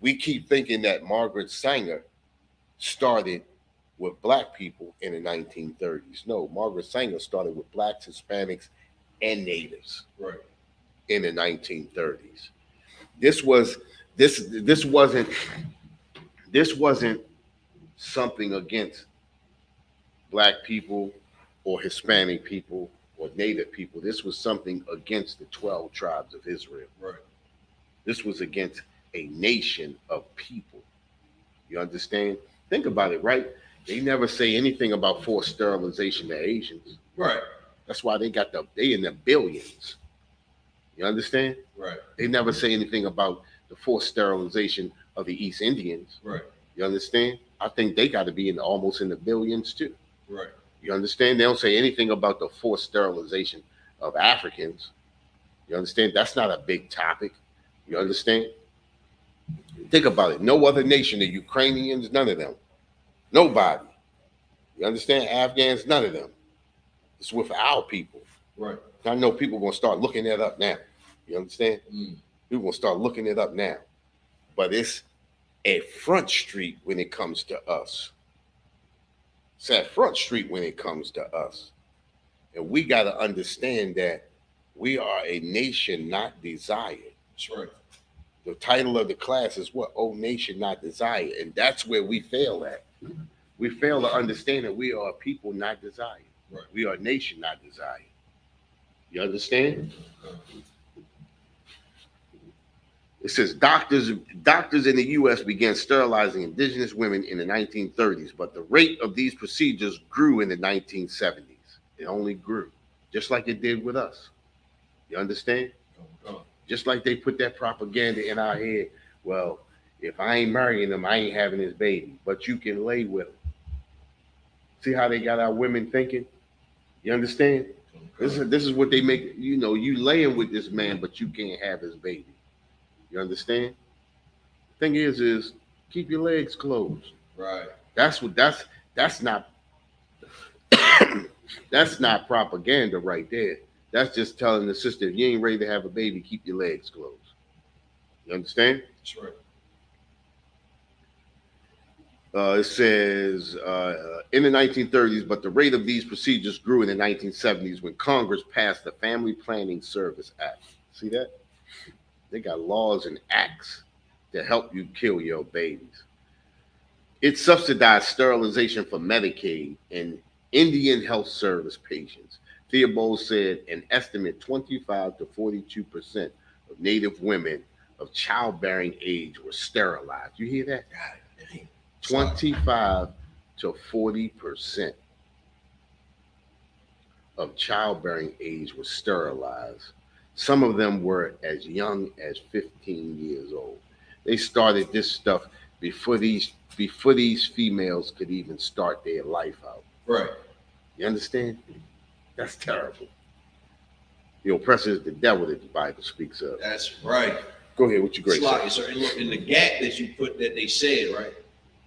We keep thinking that Margaret Sanger started with black people in the 1930s. No, Margaret Sanger started with blacks, Hispanics, and natives. Right. In the 1930s. This wasn't something against black people or Hispanic people or Native people. This was something against the 12 tribes of Israel. Right. This was against a nation of people. You understand? Think about it, right? They never say anything about forced sterilization to Asians. Right. That's why they in the billions. You understand? Right. They never say anything about the forced sterilization of the East Indians. Right. You understand? I think they got to be almost in the billions too. Right. You understand? They don't say anything about the forced sterilization of Africans. You understand? That's not a big topic. You understand? Think about it. No other nation, the Ukrainians, none of them. Nobody. You understand? Afghans, none of them. It's with our people. Right. I know people are going to start looking that up now. You understand? People going to start looking it up now. But it's at Front Street when it comes to us. It's at Front Street when it comes to us. And we got to understand that we are a nation not desired. That's right. The title of the class is what? Oh, nation not desire. And that's where we fail at. We fail to understand that we are a people not desired. Right. We are a nation not desired. You understand? It says doctors in the U.S. began sterilizing indigenous women in the 1930s, but the rate of these procedures grew in the 1970s. It only grew, just like it did with us. You understand? Just like they put that propaganda in our head. Well, if I ain't marrying him, I ain't having his baby. But you can lay with him. See how they got our women thinking? You understand? This is what they make. You know, you laying with this man, but you can't have his baby. You understand? Thing is keep your legs closed. Right. That's not that's not propaganda right there. That's just telling the sister, if you ain't ready to have a baby, keep your legs closed. You understand? That's right. It says in the 1930s, but the rate of these procedures grew in the 1970s when Congress passed the Family Planning Service Act. See that? They got laws and acts to help you kill your babies. It subsidized sterilization for Medicaid and Indian Health Service patients. Theobald said an estimate 25 to 42% of Native women of childbearing age were sterilized. You hear that? 25 to 40% of childbearing age was sterilized. Some of them were as young as 15 years old. They started this stuff before these females could even start their life out. Right. You understand? That's terrible. The oppressor is the devil that the Bible speaks of. That's right. Go ahead, what you great say. Sir, and look, in the gap that you put that they said, right?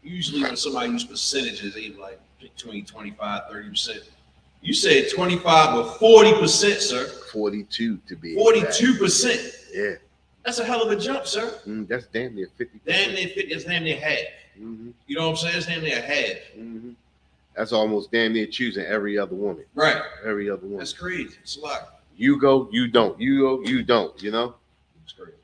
Usually when somebody uses percentages, they like between 25, 30%. You said 25 or 40%, sir. 42 to be 42%. Yeah. That's a hell of a jump, sir. That's damn near 50%. Damn near 50, that's damn near half. Mm-hmm. You know what I'm saying? It's damn near half. Mm-hmm. That's almost damn near choosing every other woman. Right. Every other woman. That's crazy. It's a lot. You go, you don't. You go, you don't, you know? That's crazy.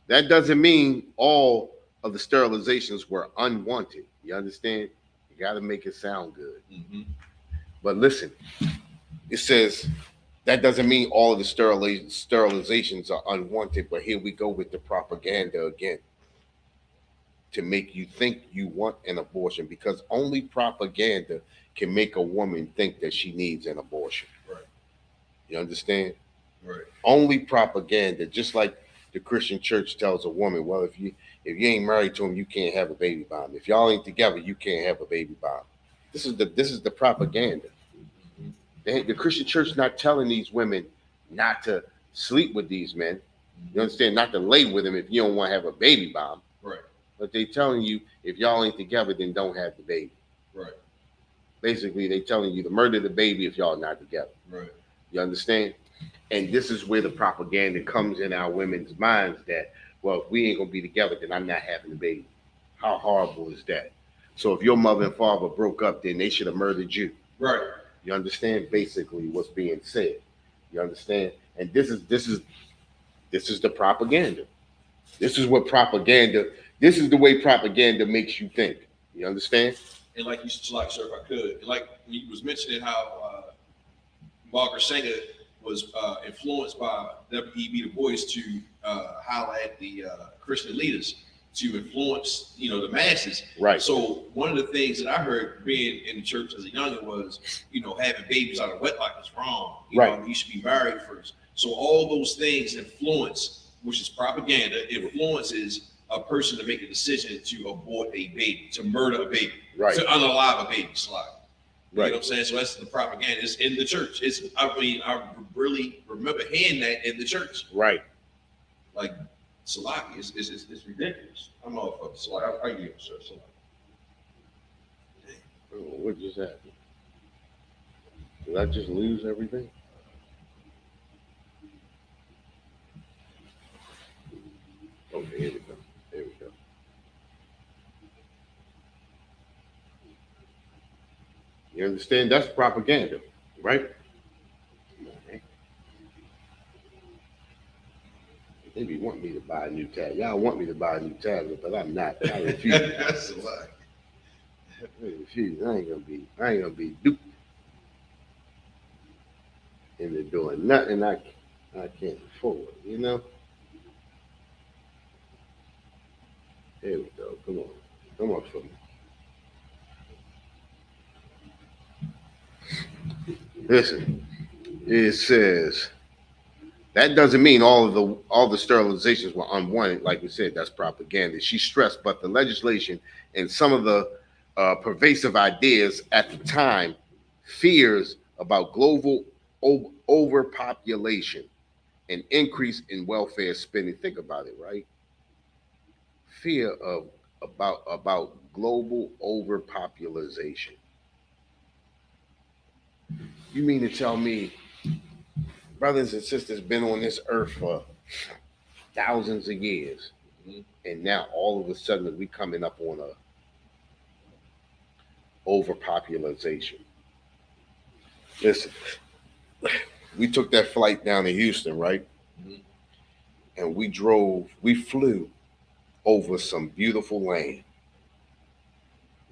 That doesn't mean all of the sterilizations were unwanted. You understand? You got to make it sound good. Mm-hmm. But listen, it says that doesn't mean all of the sterilizations are unwanted. But here we go with the propaganda again to make you think you want an abortion, because only propaganda can make a woman think that she needs an abortion. Right. You understand? Right. Only propaganda, just like the Christian church tells a woman, well, if you ain't married to him, you can't have a baby by him. If y'all ain't together, you can't have a baby by him. This is the propaganda. The Christian church not telling these women not to sleep with these men. You understand? Not to lay with them if you don't want to have a baby by them. Right. But they telling you if y'all ain't together, then don't have the baby. Right. Basically, they telling you to murder the baby if y'all not together. Right. You understand? And this is where the propaganda comes in our women's minds that, well, if we ain't gonna be together, then I'm not having the baby. How horrible is that? So if your mother and father broke up, then they should have murdered you. Right. You understand basically what's being said. You understand? And this is the propaganda. This is what propaganda, this is the way propaganda makes you think. You understand? And like you said, like, sir, if I could, and like you was mentioning how Margaret Sanger was influenced by W.E.B. Du Bois to holler at the Christian leaders to influence, the masses. Right. So one of the things that I heard being in the church as a youngin was, having babies out of wedlock is wrong. Right. You should be married first. So all those things influence, which is propaganda, influences a person to make a decision to abort a baby, to murder a baby, right, to unalive a baby, slide. Right. You know what I'm saying? So that's the propaganda. It's in the church. I really remember hearing that in the church. Right. Like, Salaki, it's ridiculous. I'm all for Salaki. I give it, sir. Salaki. What just happened? Did I just lose everything? Okay, here we go. There we go. You understand? That's propaganda, right? They be wanting me to buy a new tablet. Y'all want me to buy a new tablet, but I'm not. I refuse. That's a lie. I refuse. I ain't gonna be duped into doing nothing I can't afford, you know? There we go. Come on. Come on for me. Listen, it says that doesn't mean all the sterilizations were unwanted. Like we said, that's propaganda. She stressed, but the legislation and some of the pervasive ideas at the time, fears about global overpopulation and increase in welfare spending. Think about it, right? Fear of about global overpopulation. You mean to tell me brothers and sisters been on this earth for thousands of years, and now all of a sudden we coming up on a overpopulation? Listen, we took that flight down to Houston, right? And we flew over some beautiful land.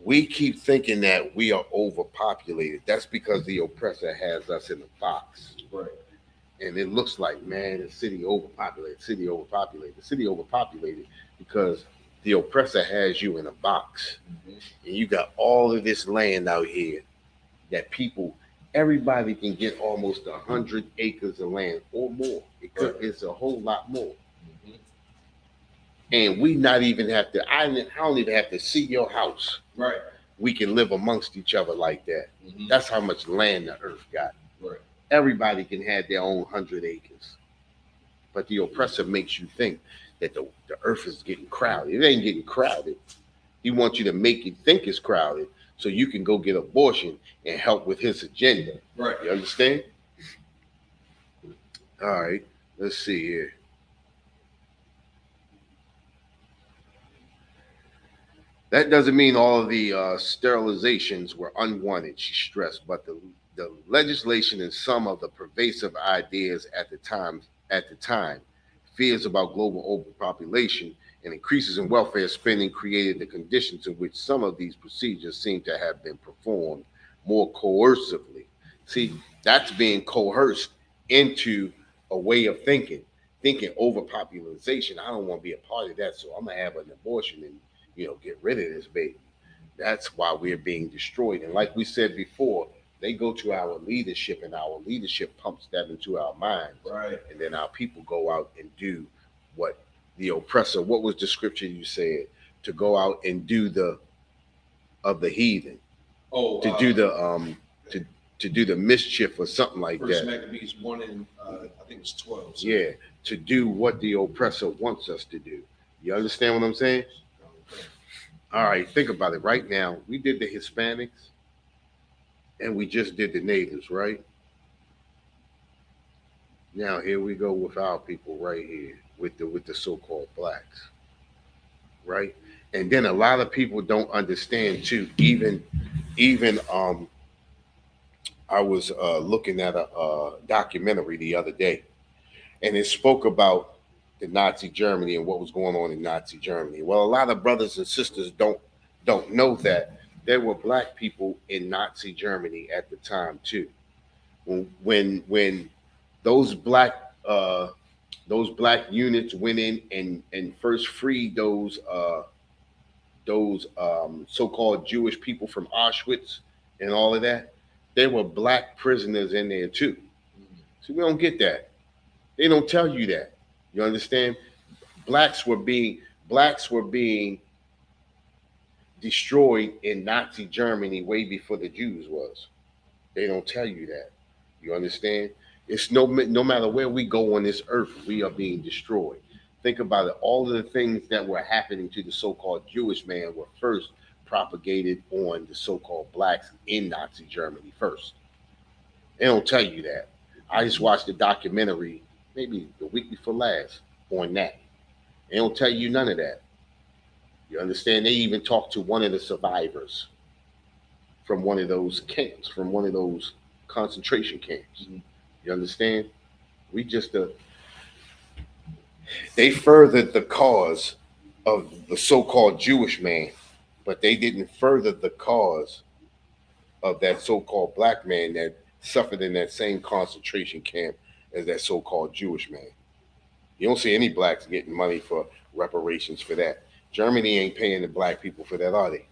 We keep thinking that we are overpopulated. That's because the oppressor has us in a box. Right. And it looks like, man, the city overpopulated, city overpopulated, the city overpopulated because the oppressor has you in a box. And you got all of this land out here that everybody can get almost 100 acres of land or more. It's a whole lot more. And we not even have to, I don't even have to see your house. Right. We can live amongst each other like that. That's how much land the earth got. Right. Everybody can have their own 100 acres. But the oppressor makes you think that the earth is getting crowded. It ain't getting crowded. He wants you to make you think it's crowded so you can go get abortion and help with his agenda. Right. You understand? All right. Let's see here. That doesn't mean all of the sterilizations were unwanted, she stressed, but the legislation and some of the pervasive ideas at the time, fears about global overpopulation and increases in welfare spending created the conditions in which some of these procedures seem to have been performed more coercively. See, that's being coerced into a way of thinking overpopulation. I don't want to be a part of that, so I'm gonna have an abortion and get rid of this baby. That's why we're being destroyed. And like we said before, they go to our leadership, and our leadership pumps that into our minds. Right. And then our people go out and do what the oppressor. What was the scripture you said? To go out and do of the heathen. Oh, to do the to do the mischief or something like First that. Maccabees 1 and I think it's 12. So. Yeah, to do what the oppressor wants us to do. You understand what I'm saying? All right, think about it. Right now, we did the Hispanics, and we just did the natives, right? Now here we go with our people right here, with the so-called blacks, right? And then a lot of people don't understand too. Even I was looking at a documentary the other day, and it spoke about the Nazi Germany and what was going on in Nazi Germany. Well, a lot of brothers and sisters don't know that there were black people in Nazi Germany at the time too. When those black units went in and first freed those so-called Jewish people from Auschwitz and all of that, there were black prisoners in there too. So we don't get that. They don't tell you that. You understand? Blacks were being destroyed in Nazi Germany way before the Jews was. They don't tell you that. You understand? It's no matter where we go on this earth, we are being destroyed. Think about it. All of the things that were happening to the so-called Jewish man were first propagated on the so-called blacks in Nazi Germany first. They don't tell you that. I just watched a documentary maybe the week before last on that. They don't tell you none of that. You understand? They even talked to one of the survivors from one of those camps, from one of those concentration camps. You understand? We just They furthered the cause of the so-called Jewish man, but they didn't further the cause of that so-called black man that suffered in that same concentration camp as that so-called Jewish man. You don't see any blacks getting money for reparations for that. Germany ain't paying the black people for that, are they?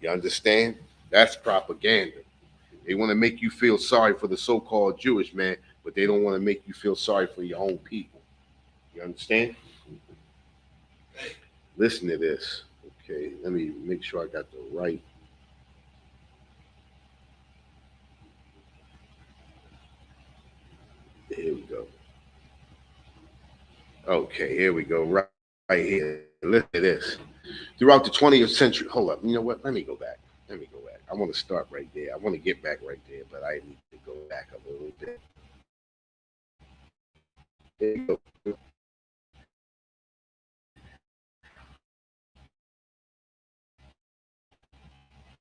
You understand? That's propaganda. They want to make you feel sorry for the so-called Jewish man, but they don't want to make you feel sorry for your own people. You understand? Listen to this. Okay, let me make sure I got the right. Here we go. Okay, here we go. Right here. Listen to this. Throughout the 20th century, hold up. You know what? Let me go back. I want to start right there. I want to get back right there, but I need to go back a little bit. There you go.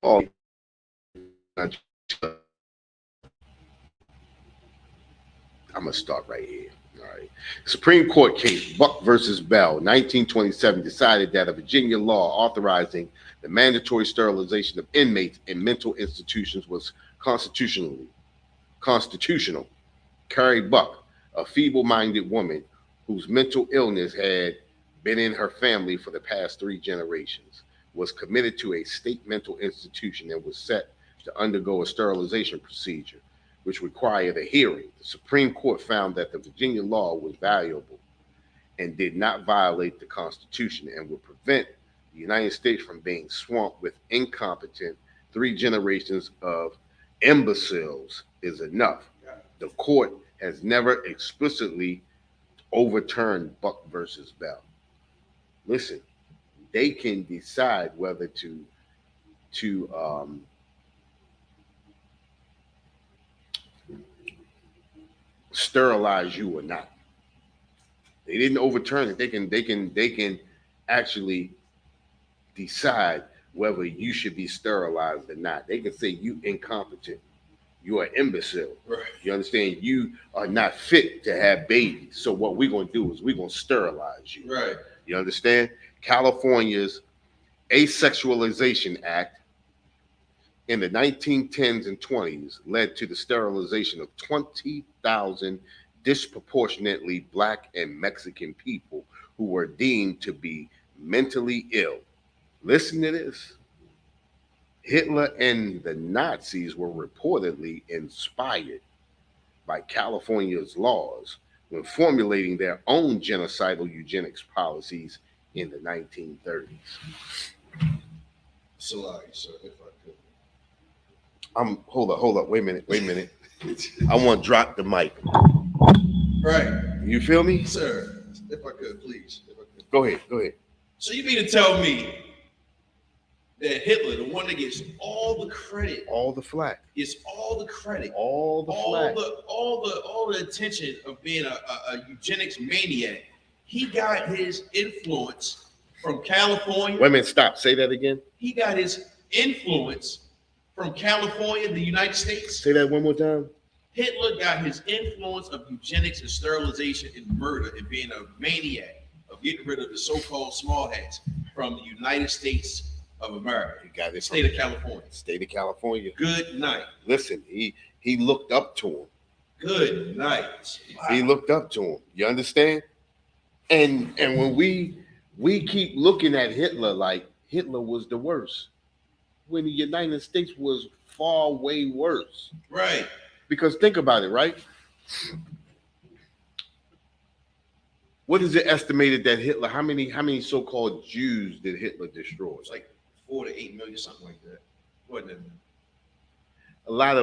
Oh, I'm gonna start right here. All right. Supreme Court case Buck versus Bell, 1927, decided that a Virginia law authorizing the mandatory sterilization of inmates in mental institutions was constitutional. Carrie Buck, a feeble-minded woman whose mental illness had been in her family for the past 3 generations, was committed to a state mental institution and was set to undergo a sterilization procedure, which required a hearing. The Supreme Court found that the Virginia law was valuable and did not violate the Constitution and would prevent the United States from being swamped with incompetent 3 generations of imbeciles is enough. The court has never explicitly overturned Buck versus Bell. Listen, they can decide whether to sterilize you or not. They didn't overturn it. They can actually decide whether you should be sterilized or not. They can say you incompetent. You are imbecile. Right. You understand? You are not fit to have babies. So what we're gonna do is we're gonna sterilize you. Right. You understand? California's Asexualization Act in the 1910s and 20s led to the sterilization of 20,000 disproportionately black and Mexican people who were deemed to be mentally ill. Listen to this. Hitler and the Nazis were reportedly inspired by California's laws when formulating their own genocidal eugenics policies in the 1930s. So, sir, if I could. Hold up, wait a minute. I want to drop the mic. Right. You feel me? Sir, if I could, please. If I could. Go ahead. So you mean to tell me that Hitler, the one that gets all the credit, all the flack, gets all the credit, all the attention of being a eugenics maniac, he got his influence from California. Wait a minute, stop. Say that again. He got his influence from California, the United States. Say that one more time. Hitler got his influence of eugenics and sterilization and murder and being a maniac of getting rid of the so-called small hats from the United States of America. He got it State of California. State of California. Good night. Listen, he looked up to him. Good night. Wow. He looked up to him. You understand? And when we keep looking at Hitler like Hitler was the worst, when the United States was far way worse. Right. Because think about it, right? What is it estimated that Hitler? How many so-called Jews did Hitler destroy? It's like 4 to 8 million, something like that. Wasn't it? A lot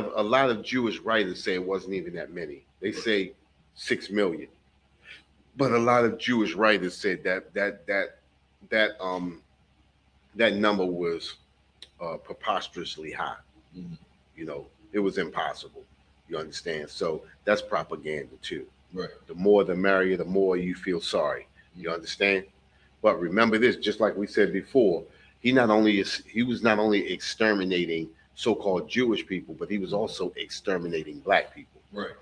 of Jewish writers say it wasn't even that many. They say 6 million. But a lot of Jewish writers said that number was preposterously high. Mm-hmm. You know, it was impossible. You understand? So that's propaganda too. Right. The more the merrier, the more you feel sorry. You understand? But remember this, just like we said before, he was not only exterminating so-called Jewish people, but he was also exterminating black people. Right.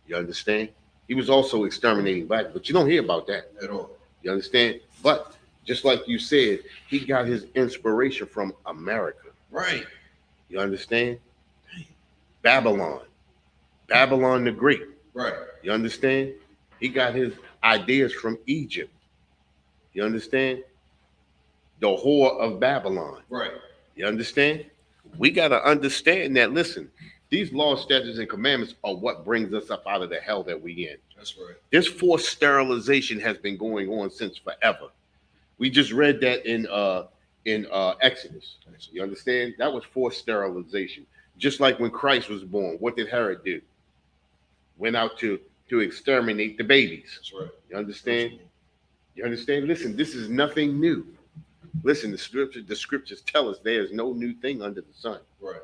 You understand? He was also exterminating black, but you don't hear about that at all. You understand? But just like you said, he got his inspiration from America. Right. You understand? Babylon. Babylon the Great. Right. You understand? He got his ideas from Egypt. You understand? The whore of Babylon. Right. You understand? We got to understand that, listen, these laws, statutes, and commandments are what brings us up out of the hell that we in. That's right. This forced sterilization has been going on since forever. We just read that in Exodus. You understand? That was forced sterilization. Just like when Christ was born, what did Herod do? Went out to exterminate the babies. That's right. You understand? You understand? Listen, this is nothing new. Listen, the scriptures tell us there is no new thing under the sun. Right.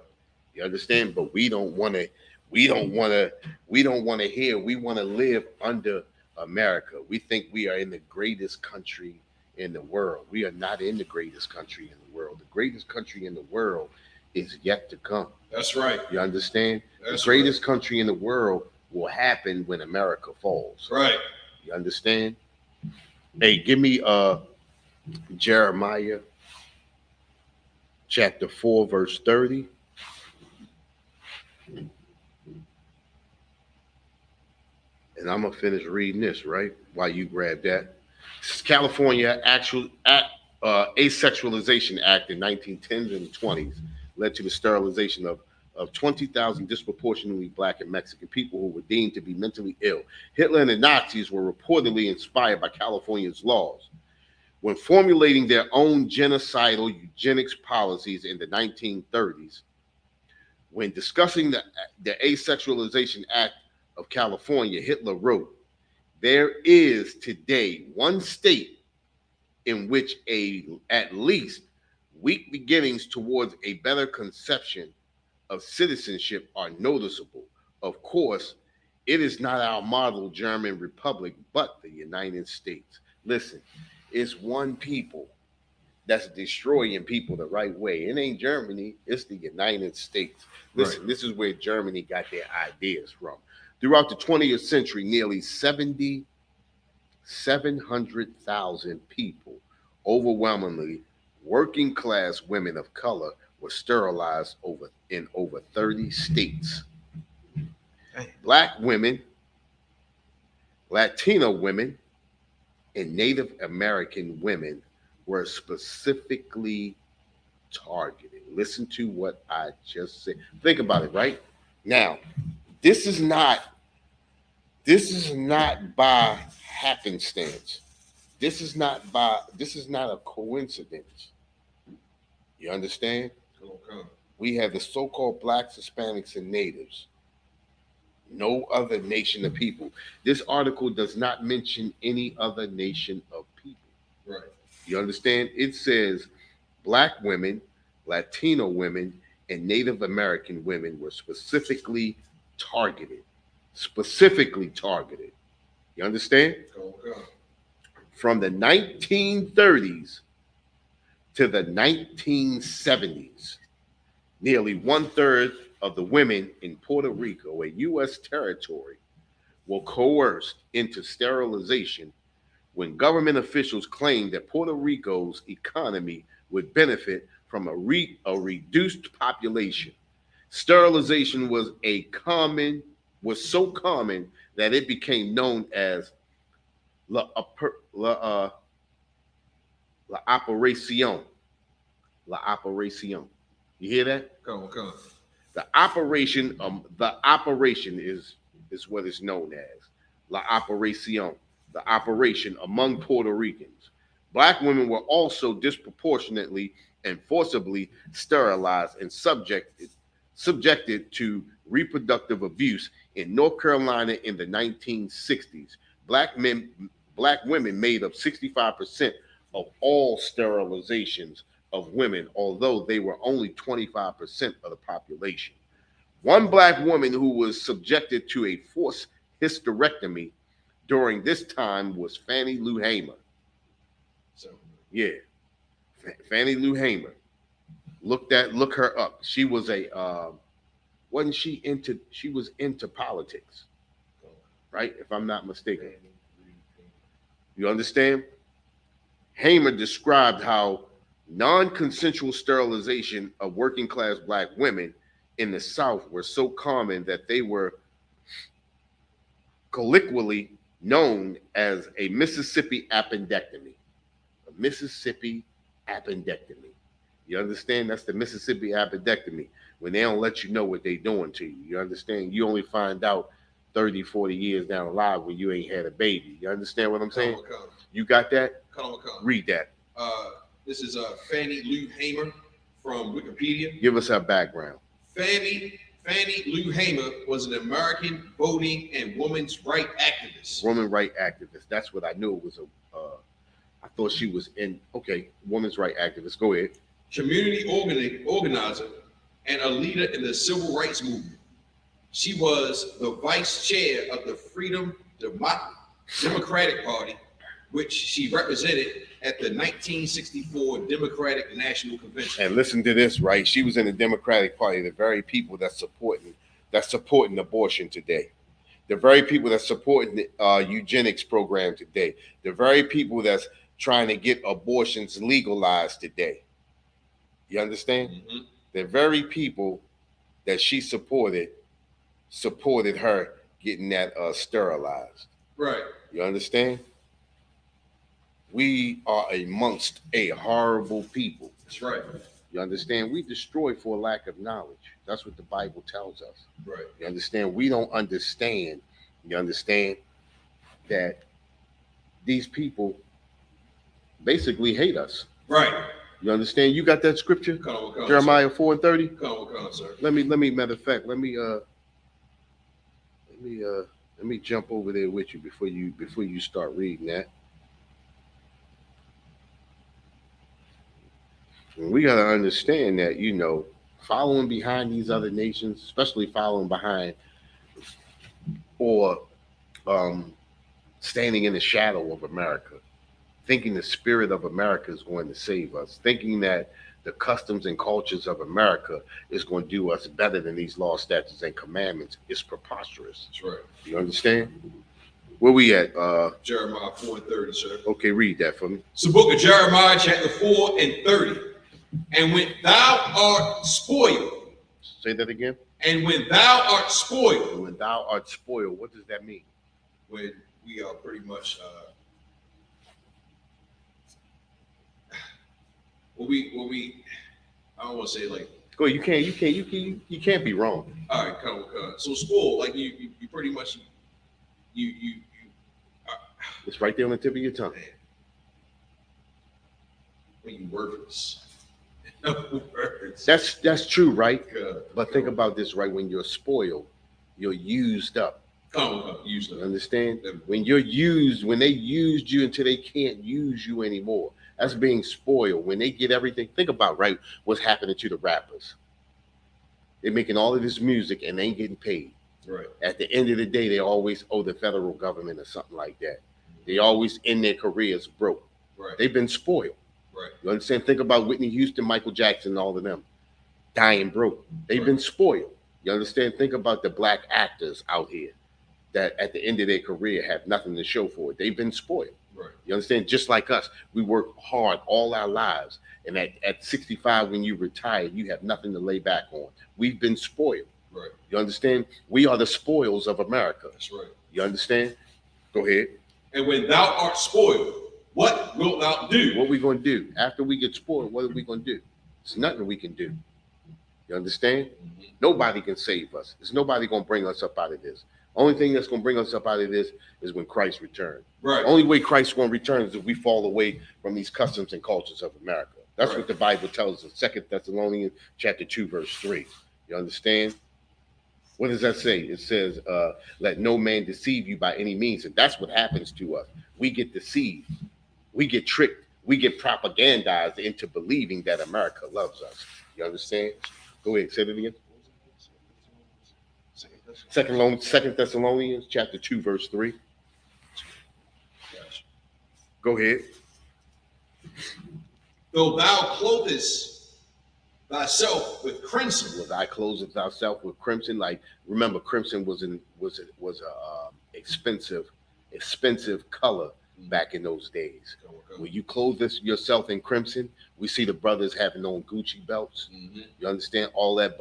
You understand? But we don't want to hear. We want to live under America. We think we are in the greatest country in the world. We are not in the greatest country in the world. The greatest country in the world is yet to come. That's right. You understand? That's the greatest country in the world will happen when America falls. Right. You understand? Hey, give me Jeremiah chapter 4, verse 30. And I'm gonna finish reading this, right? While you grab that. This is California Asexualization Act in 1910s and 20s led to the sterilization of 20,000 disproportionately black and Mexican people who were deemed to be mentally ill. Hitler and the Nazis were reportedly inspired by California's laws. When formulating their own genocidal eugenics policies in the 1930s, when discussing the Asexualization Act of California, Hitler wrote, "There is today one state in which at least weak beginnings towards a better conception of citizenship are noticeable. Of course, it is not our model German Republic, but the United States." Listen, it's one people that's destroying people the right way. It ain't Germany, it's the United States. Listen, right. This is where Germany got their ideas from. Throughout the 20th century, nearly 700,000 people, overwhelmingly working class women of color, were sterilized in over 30 states. Black women, Latino women, and Native American women were specifically targeted. Listen to what I just said. Think about it, right? Now, this is not by happenstance. This is not a coincidence. You understand? Okay. We have the so-called blacks, Hispanics, and natives. No other nation of people. This article does not mention any other nation of people. Right. You understand? It says black women, Latino women, and Native American women were specifically targeted. Specifically targeted. You understand? Okay. From the 1930s to the 1970s, nearly 1/3 of the women in Puerto Rico, a U.S. territory, were coerced into sterilization when government officials claimed that Puerto Rico's economy would benefit from a reduced population. Sterilization was so common that it became known as la operación. La operación. You hear that? Come on. The operation is what it's known as. La operación. The operation among Puerto Ricans. Black women were also disproportionately and forcibly sterilized and subjected to reproductive abuse. In North Carolina in the 1960s, black women made up 65% of all sterilizations of women, although they were only 25% of the population. One black woman who was subjected to a forced hysterectomy during this time was Fannie Lou Hamer. Yeah, Fannie Lou Hamer. Look her up. She was she was into politics, right? If I'm not mistaken. You understand? Hamer described how non-consensual sterilization of working class black women in the South were so common that they were colloquially known as a Mississippi appendectomy. A Mississippi appendectomy. You understand? That's the Mississippi appendectomy. When they don't let you know what they're doing to you. You understand? You only find out 30, 40 years down the line when you ain't had a baby. You understand what I'm saying? You got that? Read that. This is Fannie Lou Hamer from Wikipedia. Give us our background. Fannie Lou Hamer was an American voting and women's rights activist. Women's rights activist. That's what I knew it was. I thought she was in. Okay, women's rights activist. Go ahead. Community organizer and a leader in the civil rights movement. She was the vice chair of the Freedom Democratic Party, which she represented at the 1964 Democratic National Convention. And listen to this, right? She was in the Democratic Party, the very people that's supporting abortion today, the very people that's supporting the eugenics program today, the very people that's trying to get abortions legalized today. You understand? Mm-hmm. The very people that she supported her getting that sterilized. Right. You understand? We are amongst a horrible people. That's right. You understand? We destroy for lack of knowledge. That's what the Bible tells us. Right. You understand? We don't understand. You understand that these people basically hate us. Right. You understand? You got that scripture? Come, Jeremiah 4:30? Come, sir. Let me matter of fact, let me jump over there with you before you start reading that. And we got to understand that, you know, following behind these other nations, especially following behind or standing in the shadow of America, thinking the spirit of America is going to save us, thinking that the customs and cultures of America is going to do us better than these laws, statutes, and commandments is preposterous. That's right. You understand? Where we at? Jeremiah 4:30, sir. Okay, read that for me. It's the book of Jeremiah, chapter 4:30. And when thou art spoiled. Say that again. And when thou art spoiled. When thou art spoiled, what does that mean? When we are pretty much when we I don't want to say like go ahead, you can't be wrong. All right, come. So spoiled, like you pretty much you it's right there on the tip of your tongue. When you worthless. That's true, right? But think about this, right? When you're spoiled, you're used up. Used up. You understand? When they used you until they can't use you anymore. That's being spoiled. When they get everything, think about, right, what's happening to the rappers. They're making all of this music and they ain't getting paid. Right. At the end of the day, they always owe the federal government or something like that. They always end their careers broke. Right. They've been spoiled. Right. You understand? Think about Whitney Houston, Michael Jackson, all of them dying broke. They've been spoiled. You understand? Think about the black actors out here that at the end of their career have nothing to show for it. They've been spoiled. Right. You understand? Just like us, we work hard all our lives. And at 65, when you retire, you have nothing to lay back on. We've been spoiled. Right. You understand? We are the spoils of America. That's right. You understand? Go ahead. And when thou art spoiled, what wilt thou do? What are we going to do? After we get spoiled, what are we going to do? There's nothing we can do. You understand? Mm-hmm. Nobody can save us. There's nobody going to bring us up out of this. Only thing that's going to bring us up out of this is when Christ returns. Right. Only way Christ's going to return is if we fall away from these customs and cultures of America. That's right. what the Bible tells us. 2 Thessalonians chapter 2, verse 3. You understand? What does that say? It says, let no man deceive you by any means. And that's what happens to us. We get deceived. We get tricked. We get propagandized into believing that America loves us. You understand? Go ahead, say it again. 2 Thessalonians chapter 2, verse 3. Go ahead. Though thou clothest thyself with crimson. Will thy clothe thyself with crimson? Like, remember, crimson was expensive color back in those days. When you clothe yourself in crimson, we see the brothers having on Gucci belts. You understand all that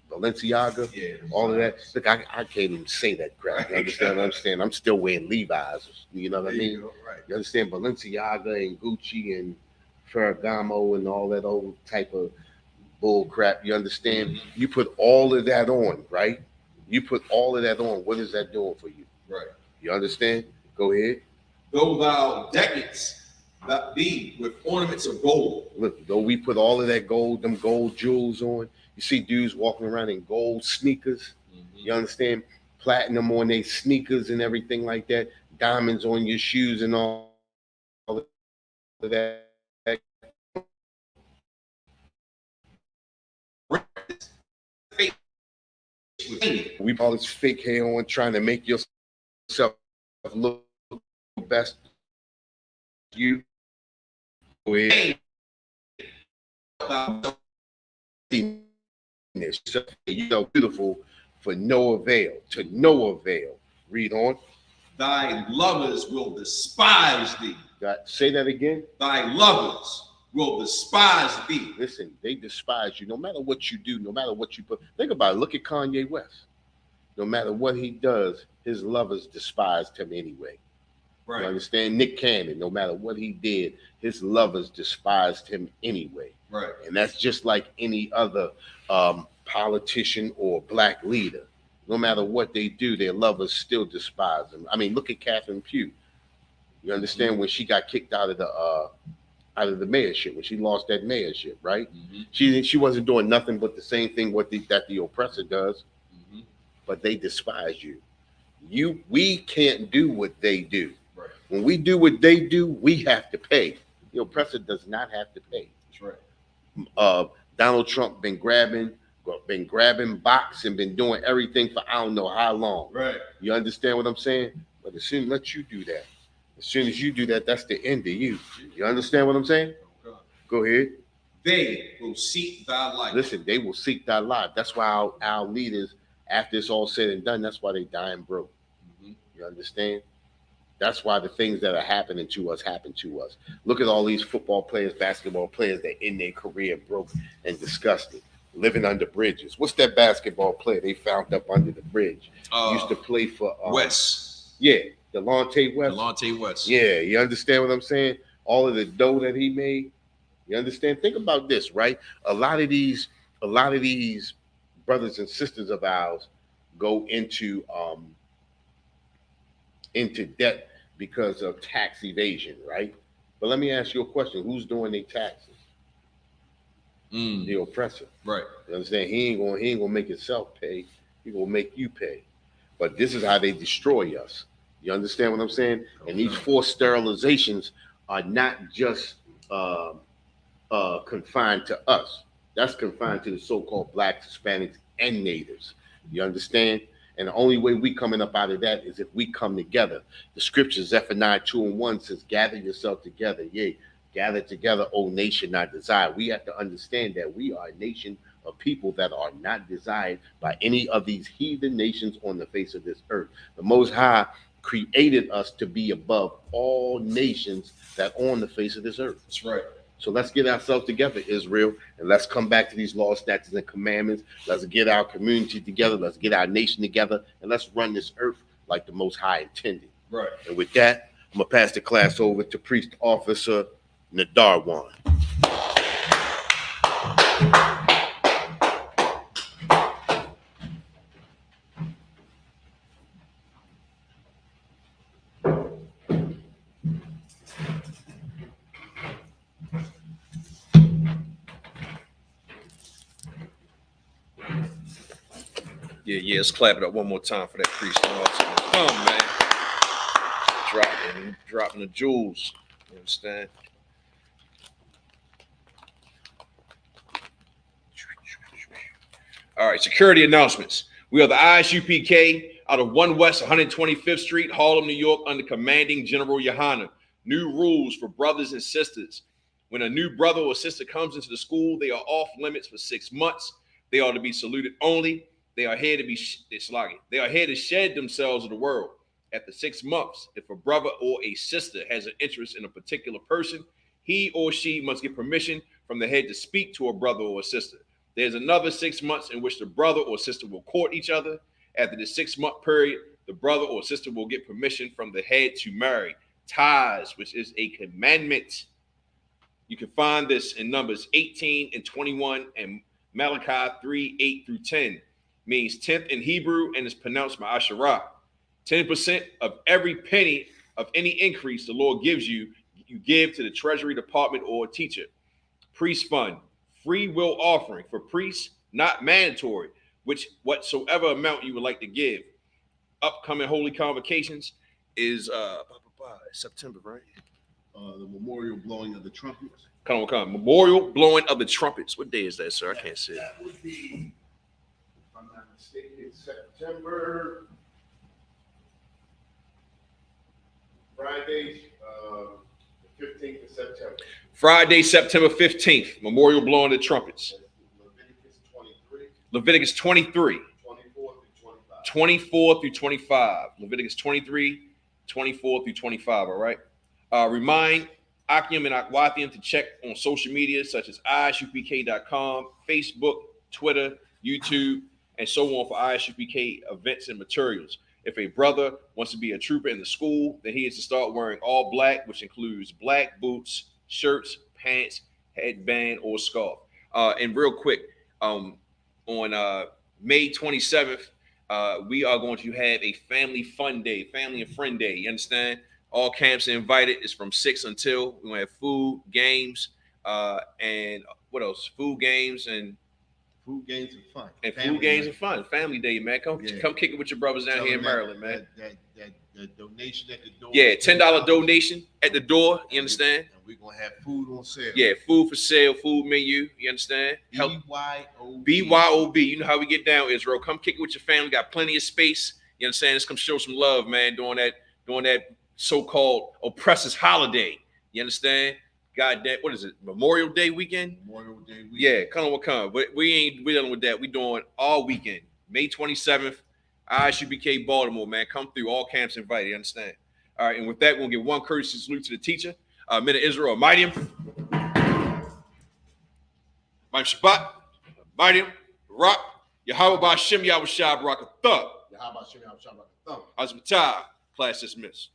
Balenciaga, all of that. Look, I can't even say that crap. You understand what I'm saying? I'm still wearing Levi's. You know what I mean? You understand Balenciaga and Gucci and Ferragamo and all that old type of bull crap. You understand? You put all of that on, right? You put all of that on. What is that doing for you? Right. You understand? Go ahead. Though thou deckest thee with ornaments of gold. Look, though we put all of that gold, them gold jewels on, you see dudes walking around in gold sneakers. You understand? Platinum on their sneakers and everything like that. Diamonds on your shoes and all of that. We all this fake hair on, trying to make yourself look best. You beautiful for no avail, to no avail. Read on. Thy lovers will despise thee. Say that again. Thy lovers will despise thee. Listen, they despise you no matter what you do, no matter what you put. Think about it. Look at Kanye West. No matter what he does, his lovers despised him anyway. Right. You understand? Nick Cannon, no matter what he did, his lovers despised him anyway. Right. And that's just like any other politician or black leader. No matter what they do, their lovers still despise them. I mean, look at Catherine Pugh. You understand when she got kicked out of the mayorship, when she lost that mayorship, right? She wasn't doing nothing but the same thing that the oppressor does, but they despise you. We can't do what they do. Right. When we do what they do, we have to pay. The oppressor does not have to pay. That's right. Donald Trump been grabbing box and been doing everything for I don't know how long. Right. You understand what I'm saying? But as soon as you do that, as soon as you do that, that's the end of you. You understand what I'm saying? Okay. Go ahead. They will seek thy life. Listen, they will seek thy life. That's why our leaders, after it's all said and done, that's why they dying broke. You understand? That's why the things that are happening to us happen to us. Look at all these football players, basketball players that in their career broke and disgusted, living under bridges. What's that basketball player they found up under the bridge? Used to play for West. Yeah, Delonte West. Delonte West. Yeah, you understand what I'm saying? All of the dough that he made. You understand? Think about this, right? A lot of these brothers and sisters of ours go into debt because of tax evasion, right? But let me ask you a question: who's doing their taxes? The oppressor, right? You understand? He ain't gonna make himself pay. He gonna make you pay. But this is how they destroy us. You understand what I'm saying? Okay. And these forced sterilizations are not just confined to us. That's confined to the so-called blacks, Hispanics, and natives. You understand? And the only way we coming up out of that is if we come together. The scripture, Zephaniah 2:1 says, gather yourself together. Yea, gather together, O nation not desired. We have to understand that we are a nation of people that are not desired by any of these heathen nations on the face of this earth. The Most High created us to be above all nations that are on the face of this earth. That's right. So let's get ourselves together, Israel, and let's come back to these laws, statutes, and commandments. Let's get our community together. Let's get our nation together, and let's run this earth like the Most High intended. Right. And with that, I'm going to pass the class over to Priest Officer Nadarwan. Yeah, let's clap it up one more time for that priest. Come, man. Dropping the jewels. You understand? All right, security announcements. We are the Isupk out of 1 West 125th Street, Harlem, New York, under commanding General Yohana. New rules for brothers and sisters. When a new brother or sister comes into the school, they are off limits for 6 months. They are to be saluted only. They are here to be They are here to shed themselves of the world. After 6 months, if a brother or a sister has an interest in a particular person, he or she must get permission from the head to speak to a brother or a sister. There's another 6 months in which the brother or sister will court each other. After the 6-month period, the brother or sister will get permission from the head to marry. Ties, which is a commandment. You can find this in Numbers 18 and 21 and Malachi 3, 8 through 10. Means 10th in Hebrew and is pronounced Ma'asharah. 10% of every penny of any increase the Lord gives you, you give to the Treasury Department or teacher. Priest fund, free will offering for priests, not mandatory, which whatsoever amount you would like to give. Upcoming holy convocations is September, right? The memorial blowing of the trumpets. Come on. Memorial blowing of the trumpets. What day is that, sir? I can't see it. That would be, if I'm not mistaken, September. Friday, the 15th of September. Friday, September 15th. Memorial blowing of the trumpets. Leviticus 23. Leviticus 23. 24 through 25. Leviticus 23, 24 through 25. All right. Remind Akim and Akwathium to check on social media such as isupk.com, Facebook, Twitter, YouTube, and so on for ISUPK events and materials. If a brother wants to be a trooper in the school, then he is to start wearing all black, which includes black boots, shirts, pants, headband, or scarf. And real quick, on May 27th, we are going to have a family fun day, family and friend day. You understand? All camps are invited. It's from 6 until. We're going to have food, games, and what else? Food, games, and fun. And food, games, and fun. Family day, man. Come kick it with your brothers down here in Maryland, man. That donation at the door. Yeah, $10 donation at the door. You understand? And we're going to have food on sale. Yeah, food for sale, food menu. You understand? BYOB. You know how we get down, Israel. Come kick it with your family. Got plenty of space. You understand? Let's come show some love, man, during that so-called oppressors holiday. You understand? God damn, what is it? Memorial Day weekend? Memorial Day weekend. Yeah, come. But we dealing with that. We doing all weekend. May 27th, ISUPK Baltimore, man. Come through. All camps invited. You understand? All right, and with that, we'll give one courtesy salute to the teacher, Men of Israel, Mightium, Shabbat, Mightium, Rock, Yahweh Ba'Shem Yahushua Barakatah. Yahweh Ba'Shem Yahushua Barakatah. Azmatah, class dismissed.